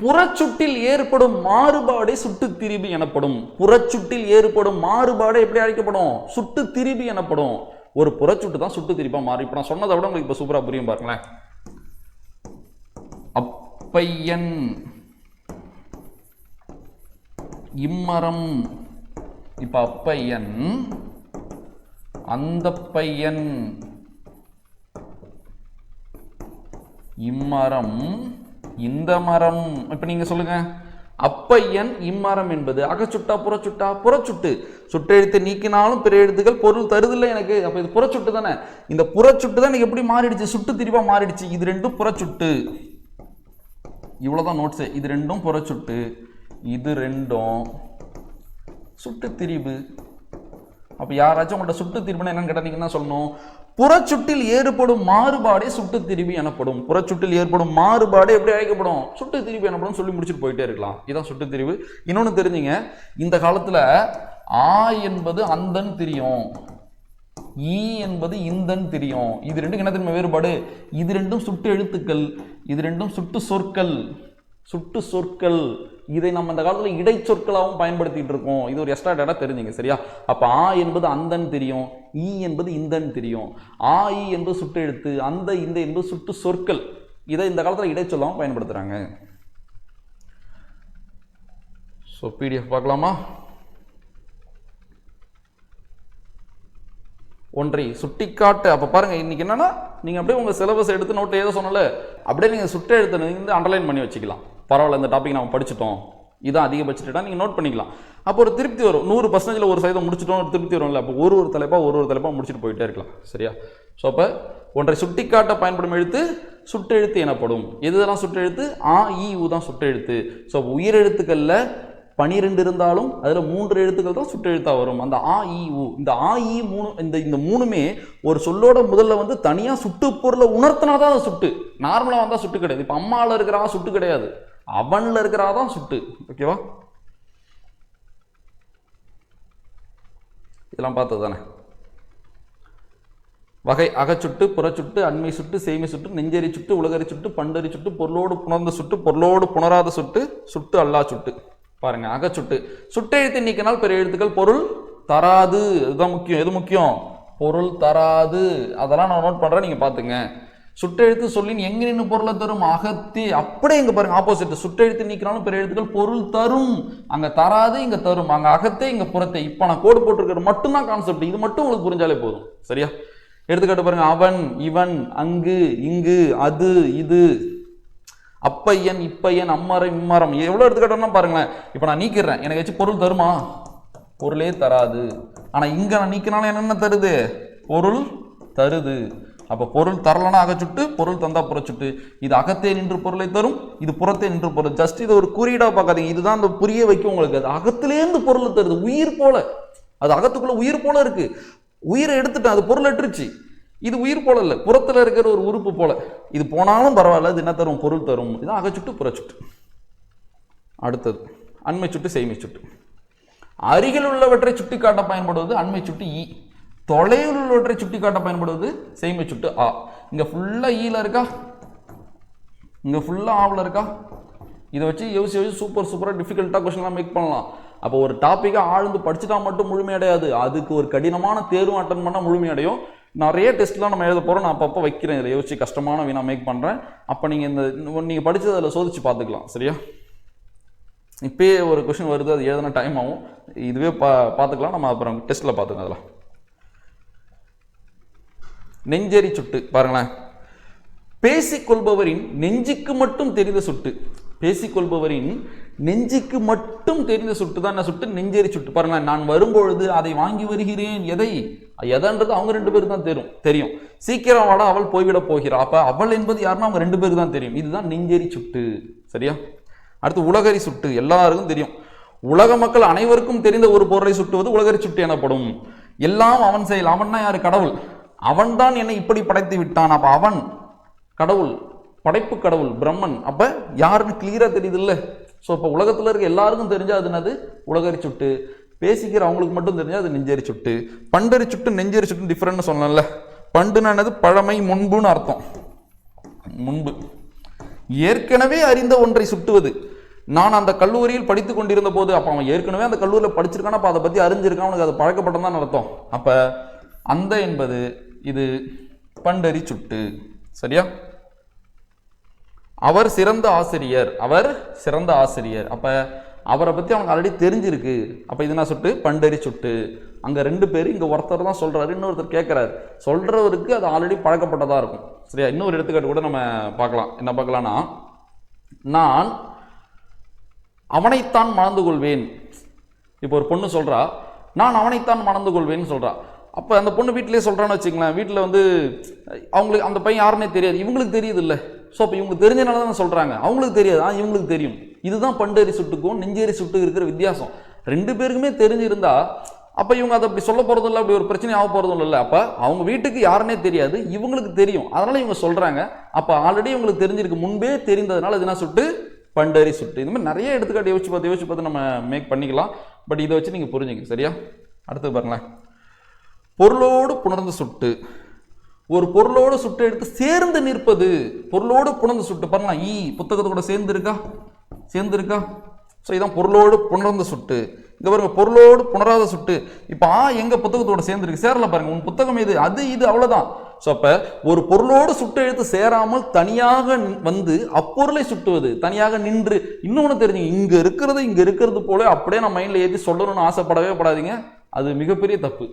புறச்சுட்டில் ஏற்படும் மாறுபாடே சுட்டு திரிபு எனப்படும். புறச்சுட்டில் ஏற்படும் மாறுபாடு எப்படி அழைக்கப்படும்? சுட்டு திரிபு எனப்படும். ஒரு புறச்சுட்டு தான் சுட்டு திரிபா மாறி. இப்ப நான் சொன்னதை விட உங்களுக்கு இப்ப சூப்பரா புரியும் பாருங்களேன். அப்பையன் இம்மரம். இப்ப அப்பையன், அந்த பையன், இம்மரம், இந்த மரம். இப்ப நீங்க சொல்லுங்க, அப்பையன் இம்மரம் என்பது அகச்சுட்டா புறச்சுட்டா? புறச்சுட்டு. சுட்டெழுத்தை நீக்கினாலும் பிற எழுத்துக்கள் பொருள் தருதில்லை எனக்கு. அப்ப இது புறச்சுட்டு தானே. இந்த புறச்சுட்டு தான் எப்படி மாறிடுச்சு? சுட்டு திரிபா மாறிடுச்சு. இது ரெண்டும் புறச்சுட்டு. இவ்வளவுதான் நோட்ஸ். இது ரெண்டும் புறச்சுட்டு, இது ரெண்டும் சுட்டு திரிபு. அப்போ யாராச்சும் உங்கள்கிட்ட சுட்டு திரிபுனா என்னன்னு கேட்டீங்கன்னா சொல்லணும், புறச்சுட்டில் ஏற்படும் மாறுபாடே சுட்டு திரிபு எனப்படும். புறச்சுட்டில் ஏற்படும் மாறுபாடு எப்படி அழைக்கப்படும்? சுட்டு திரிபு எனப்படும். சொல்லி முடிச்சுட்டு போயிட்டே இருக்கலாம். இதுதான் சுட்டு திரிபு. இன்னொன்று தெரிஞ்சுங்க, இந்த காலத்தில் ஆ என்பது அந்தன் தெரியும், ஈ என்பது இந்தன் தெரியும். இது ரெண்டும் என்ன தெரியுமா வேறுபாடு? இது ரெண்டும் சுட்டு எழுத்துக்கள், இது ரெண்டும் சுட்டு சொற்கள். சுட்டு சொற்கள் இதை நம்ம இந்த காலத்தில் இடைச்சொற்களாகவும் பயன்படுத்திட்டு இருக்கோம். இது ஒரு எக்ஸ்ட்ரா டேட்டா தெரிஞ்சுங்க, சரியா? அப்போ ஆ என்பது அந்தன் தெரியும், ஈ என்பது இந்தன் தெரியும். ஆ ஈ என்பது சுட்டு எழுத்து, அந்த இந்த என்பது சுட்டு சொற்கள். இதை இந்த காலத்தில் இடைச்சொல்லாகவும் பயன்படுத்துறாங்க. ஸோ பிடிஎஃப் பார்க்கலாமா? ஒன்றை சுட்டிக்காட்டு. அப்போ பாருங்க, இன்னைக்கு என்னன்னா நீங்கள் அப்படியே உங்கள் சிலபஸ் எடுத்து நோட்டை ஏதோ சொன்னல அப்படியே நீங்கள் சுட்டு எழுத்து வந்து அண்டர்லைன் பண்ணி வச்சுக்கலாம். பரவாயில்ல, இந்த டாபிக் நம்ம படிச்சுட்டோம், இதான் அதிகபட்சம் நீங்கள் நோட் பண்ணிக்கலாம். அப்போ ஒரு திருப்தி வரும். 100% ஒரு சதவீதம் முடிச்சிட்டோம், ஒரு திருப்தி வரும்ல. அப்போ ஒரு தலைப்பாக முடிச்சுட்டு போயிட்டே இருக்கலாம், சரியா? ஸோ அப்போ ஒன்றை சுட்டிக்காட்ட பயன்படும் எழுத்து சுட்டெழுத்து எனப்படும். எதுதெல்லாம் சுட்டெழுத்து? ஆ இ உ தான் சுட்டெழுத்து. ஸோ உயிரெழுத்துக்களில் 12 இருந்தாலும் அதில் 3 எழுத்துக்கள் தான் சுட்டெழுத்தா வரும். அந்த ஆ இ உ, இந்த ஆ இ 3, இந்த 3மே ஒரு சொல்லோட முதல்ல வந்து தனியாக சுட்டு பொருளை உணர்த்தினாதான் அது சுட்டு. நார்மலாக வந்தால் சுட்டு கிடையாது. இப்போ அம்மாவில் இருக்கிறா சுட்டு கிடையாது, அவன்ல இருக்கிறாதான் சுட்டு. ஓகேவா? இதெல்லாம் பார்த்தது தானே. வகை அகச்சுட்டு, புறச்சுட்டு, அண்மை சுட்டு, செய்மை சுட்டு, நெஞ்செறி சுட்டு, உலகறி சுட்டு, பண்டறி சுட்டு, பொருளோடு புணர்ந்த சுட்டு, பொருளோடு புணராத சுட்டு, சுட்டு அல்லா சுட்டு. பாருங்க, அகச்சுட்டு சுட்டெழுத்து நீக்கினால் பிற எழுத்துக்கள் பொருள் தராது. இதுதான் முக்கியம். எது முக்கியம்? பொருள் தராது. அதெல்லாம் நான் நோட் பண்றேன், நீங்க பாத்துங்க. சுட்டெழுத்து சொல்லின் எங்க நின்று பொருளை தரும்? அகத்தி. அப்படியே இங்க பாருங்க, ஆப்போசிட். சுட்டெழுத்து நீக்கினாலும் பிற எழுத்துக்கள் பொருள் தரும். அங்க தராது, இங்க தரும். அங்க அகத்தே, இங்க புறத்தை. இப்ப நான் கோடு போட்டிருக்கிறது மட்டும்தான் கான்செப்ட். இது மட்டும் உங்களுக்கு புரிஞ்சாலே போதும், சரியா? எடுத்துக்காட்டு பாருங்க, அவன், இவன், அங்கு, இங்கு, அது, இது, அப்பையன், இப்பையன், அம்மரம், இம்மரம். எவ்வளவு எடுத்துக்காட்டோம்னா பாருங்களேன். இப்ப நான் நீக்கிறேன், எனக்கு வச்சு பொருள் தருமா? பொருளே தராது. ஆனா இங்க நான் நீக்கினாலும் என்னென்ன தருது? பொருள் தருது. அப்ப பொருள் தரலன்னா அகச்சுட்டு, பொருள் தந்தா புறச்சுட்டு. இது அகத்தே நின்று பொருளை தரும், இது புறத்தே நின்று பொருள். ஜஸ்ட் இது ஒரு குறியீடா பார்க்காதீங்க, இதுதான் அந்த புரிய வைக்கும் உங்களுக்கு. அது அகத்திலேருந்து பொருள் தருது, உயிர் போல. அது அகத்துக்குள்ள உயிர் போல இருக்கு. உயிரை எடுத்துட்டு அது பொருள் எட்டுருச்சு. இது உயிர் போல இல்லை, புறத்தில் இருக்கிற ஒரு உறுப்பு போல. இது போனாலும் பரவாயில்ல, இது என்ன தரும்? பொருள் தரும். இதுதான் அகச்சுட்டு, புறச்சுட்டு. அடுத்தது அண்மை சுட்டு, செய்மை சுட்டு. அருகில் உள்ளவற்றை சுட்டி காட்ட பயன்படுவது அண்மை சுட்டு ஈ. தொலைவில் உள்ளவற்றை சுட்டி காட்ட பயன்படுவது செய்மை சுட்டு ஆ. இங்க ஃபுல்லா ஈல இருக்கா, இங்க ஃபுல்லா ஆவில் இருக்கா. இதை வச்சு யோசிச்சு சூப்பரா டிஃபிகல்ட்டா கொஸ்டின்லாம் மேக் பண்ணலாம். அப்போ ஒரு டாப்பிக்கை ஆழ்ந்து படிச்சுட்டா மட்டும் முழுமையடையாது, அதுக்கு ஒரு கடினமான தேர்வு அட்டன் பண்ணால் முழுமையடையும். நிறைய டெஸ்ட்லாம் நம்ம எழுத போகிறோம், நான் அப்பப்போ வைக்கிறேன். இதில் யோசிச்சு கஷ்டமான வீணா மேக் பண்ணுறேன். அப்போ நீங்கள் படித்தது அதில் சோதிச்சு பார்த்துக்கலாம், சரியா? இப்போயே ஒரு கொஸ்டின் வருது, அது எழுதுனா டைம் ஆகும். இதுவே பார்த்துக்கலாம், நம்ம அப்புறம் டெஸ்ட்டில் பார்த்துக்கலாம். அதில் நெஞ்செறி சுட்டு பாருங்களேன். பேசிக்கொள்பவரின் நெஞ்சுக்கு மட்டும் தெரிந்த சுட்டு. பேசிக்கொள்பவரின் நெஞ்சுக்கு மட்டும் தெரிந்த சுட்டு தான் என்ன சுட்டு? நெஞ்செறி சுட்டு. பாருங்களேன், நான் வரும்பொழுது அதை வாங்கி வருகிறேன். எதன்றது அவங்க 2 பேருக்கு தான் தெரியும். சீக்கிரம் வாடா, அவள் போய்விட போகிறா. அப்ப அவள் என்பது யாருன்னா அவங்க 2 பேருக்கு தான் தெரியும். இதுதான் நெஞ்செறி சுட்டு, சரியா? அடுத்து உலகறி சுட்டு. எல்லாருக்கும் தெரியும். உலக மக்கள் அனைவருக்கும் தெரிந்த ஒரு பொருளை சுட்டுவது உலகறி சுட்டு எனப்படும். எல்லாம் அவன் செயல். அவன்னா யாரு? கடவுள். அவன் தான் என்னை இப்படி படைத்து விட்டான். அப்ப அவன் கடவுள், படைப்பு கடவுள், பிரம்மன். அப்ப யாருன்னு கிளியரா தெரியுது இல்ல? ஸோ இப்போ உலகத்துல இருக்க எல்லாருக்கும் தெரிஞ்சா அது என்னது? உலகறி சுட்டு. பேசிக்கிற அவங்களுக்கு மட்டும் தெரிஞ்சா அது நெஞ்செறி சுட்டு. பண்டறி சுட்டு, நெஞ்செறி சுட்டு டிஃபரெண்ட் சொல்லலாம்ல. பண்டுனா என்னது? பழமை, முன்புன்னு அர்த்தம். முன்பு. ஏற்கனவே அறிந்த ஒன்றை சுட்டுவது. நான் அந்த கல்லூரியில் படித்து கொண்டிருந்த போது, அப்ப அவன் ஏற்கனவே அந்த கல்லூரியில் படிச்சிருக்கான, அப்ப அதை பத்தி அறிஞ்சிருக்கான், அவனுக்கு அது பழக்கப்பட்டதான் அர்த்தம். அப்ப அந்த என்பது இது பண்டறி சுட்டு, சரியா? அவர் சிறந்த ஆசிரியர். அவர் சிறந்த ஆசிரியர். அப்ப அவரை பத்தி அவனுக்கு ஆல்ரெடி தெரிஞ்சிருக்கு. அப்ப இது என்ன சுட்டு? பண்டறி சுட்டு. அங்க 2 பேர், இங்க ஒருத்தர் தான் சொல்றாரு, இன்னொருத்தர் கேட்கிறாரு. சொல்றவருக்கு அது ஆல்ரெடி பழக்கப்பட்டதா இருக்கும், சரியா? இன்னொரு எடுத்துக்காட்டு கூட நம்ம பார்க்கலாம். என்ன பார்க்கலாம்னா, நான் அவனைத்தான் மணந்து கொள்வேன். இப்போ ஒரு பொண்ணு சொல்றா, நான் அவனைத்தான் மணந்து கொள்வேன்னு சொல்றா. அப்போ அந்த பொண்ணு வீட்டிலே சொல்கிறான்னு வச்சுங்களேன். வீட்டில் வந்து அவங்களுக்கு அந்த பையன் யாருன்னே தெரியாது, இவங்களுக்கு தெரியுது இல்லை. ஸோ அப்போ இவங்களுக்கு தெரிஞ்சனால தான் சொல்கிறாங்க, அவங்களுக்கு தெரியாது, இவங்களுக்கு தெரியும். இதுதான் பண்டறி சுட்டுக்கும் நெஞ்சேறி சுட்டுக்கு இருக்கிற வித்தியாசம். 2 பேருக்குமே தெரிஞ்சிருந்தா அப்போ இவங்க அதை அப்படி சொல்ல போகிறதும் இல்லை, அப்படி ஒரு பிரச்சனை ஆக போகிறதும் இல்லை. அப்போ அவங்க வீட்டுக்கு யாருன்னே தெரியாது, இவங்களுக்கு தெரியும், அதனால் இவங்க சொல்கிறாங்க. அப்போ ஆல்ரெடி இவங்களுக்கு தெரிஞ்சிருக்கு, முன்பே தெரிந்ததுனால இது என்ன சுட்டு, பண்டரி சுட்டு. இந்த மாதிரி நிறைய எடுத்துக்காட்டு யோசிச்சு பார்த்து நம்ம மேக் பண்ணிக்கலாம். பட் இதை வச்சு நீங்கள் புரிஞ்சுங்க, சரியா? அடுத்து பாருங்களேன், பொருளோடு புணர்ந்து சுட்டு. ஒரு பொருளோடு சுட்டு எடுத்து சேர்ந்து நிற்பது, பொருளோடு புணர்ந்து சுட்டு. பாருங்களா, புத்தகத்தை கூட சேர்ந்து இருக்கா? ஸோ இதான் பொருளோடு புணர்ந்து சுட்டு. இங்க பாருங்க, பொருளோடு புணராத சுட்டு. இப்போ எங்க புத்தகத்தோட சேர்ந்துருக்கு, சேரல பாருங்க. உன் புத்தகம் இது, அது இது, அவ்வளவுதான். ஸோ அப்ப ஒரு பொருளோடு சுட்டு எடுத்து சேராமல் தனியாக வந்து அப்பொருளை சுட்டுவது, தனியாக நின்று. இன்னொன்று தெரிஞ்சுங்க, இங்க இருக்கிறது போல அப்படியே நம்ம மைண்ட்ல ஏற்றி சொல்லணும்னு ஆசைப்படவே படாதீங்க. அது மிகப்பெரிய தப்பு,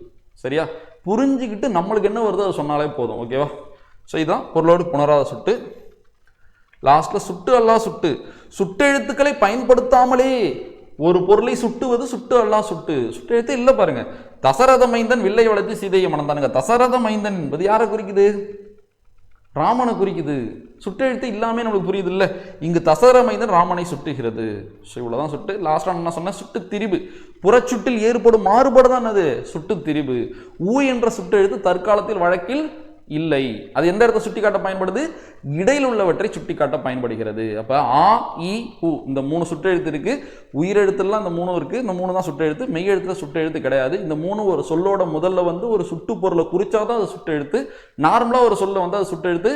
சரியா? புரிஞ்சுக்கிட்டு நம்மளுக்கு என்ன வருதோ அதை சொன்னாலே போதும், ஓகேவா? ஸோ இதுதான் பொருளோடு புணராத சுட்டு. லாஸ்ட்ல சுட்டு அல்லா சுட்டு. சுட்டெழுத்துக்களை பயன்படுத்தாமலே ஒரு பொருளை சுட்டுவது சுட்டு அல்லா சுட்டு. சுட்டெழுத்து இல்லை பாருங்க. தசரத மைந்தன் வில்லை வளைத்து சீதையை மணந்தானுங்க. தசரத மைந்தன் என்பது யாரை குறிக்குது? ராமனை குறிக்குது. சுட்டெழுத்து இல்லாமே நம்மளுக்கு புரியுது இல்லை? இங்கு தசரத மைந்தன் ராமனை சுட்டுகிறது. ஸோ இவ்வளோதான் சுட்டு. லாஸ்ட்டாக என்ன சொன்ன, சுட்டு திரிபு. புறச்சுட்டில் ஏற்படும் மாறுபாடு தான் அது சுட்டு திரிபு. என்ற சுட்டெழுத்து தற்காலத்தில் வழக்கில் இல்லை. அது எந்த இடத்த சுட்டி காட்ட பயன்படுது? இடையில் உள்ளவற்றை சுட்டி காட்ட பயன்படுகிறது. அப்ப இ உ இந்த 3 சுட்டெழுத்து இருக்கு. உயிரெழுத்துலாம் இந்த 3 இருக்கு. இந்த 3 தான் சுட்டெழுத்து. மெய் எழுத்துல சுட்டெழுத்து கிடையாது. இந்த 3 ஒரு சொல்லோட முதல்ல வந்து ஒரு சுட்டு பொருளை குறிச்சாதான் அது சுட்டெழுத்து. நார்மலா ஒரு சொல்ல வந்து அது சுட்டெழுத்து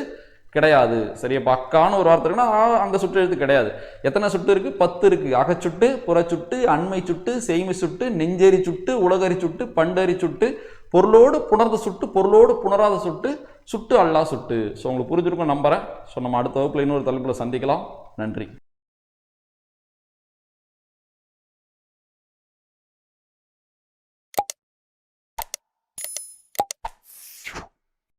கிடையாது, சரியா? பக்கான ஒரு வார்த்தை இருக்குன்னா அங்க சுட்டெழுத்து கிடையாது. எத்தனை சுட்டு இருக்கு? 10 இருக்கு. அகச்சுட்டு, புறச்சுட்டு, அண்மை சுட்டு, செய்மை சுட்டு, நெஞ்சேரி சுட்டு, உலகரி சுட்டு, பண்டரி சுட்டு, பொருளோடு புணர்ந்த சுட்டு, பொருளோடு புணராத சுட்டு, சுட்டு அல்லா சுட்டு. ஸோ உங்களுக்கு புரிஞ்சிருக்கும் நம்புறேன். ஸோ நம்ம அடுத்த வகுப்புல இன்னொரு தலைப்புல சந்திக்கலாம். நன்றி.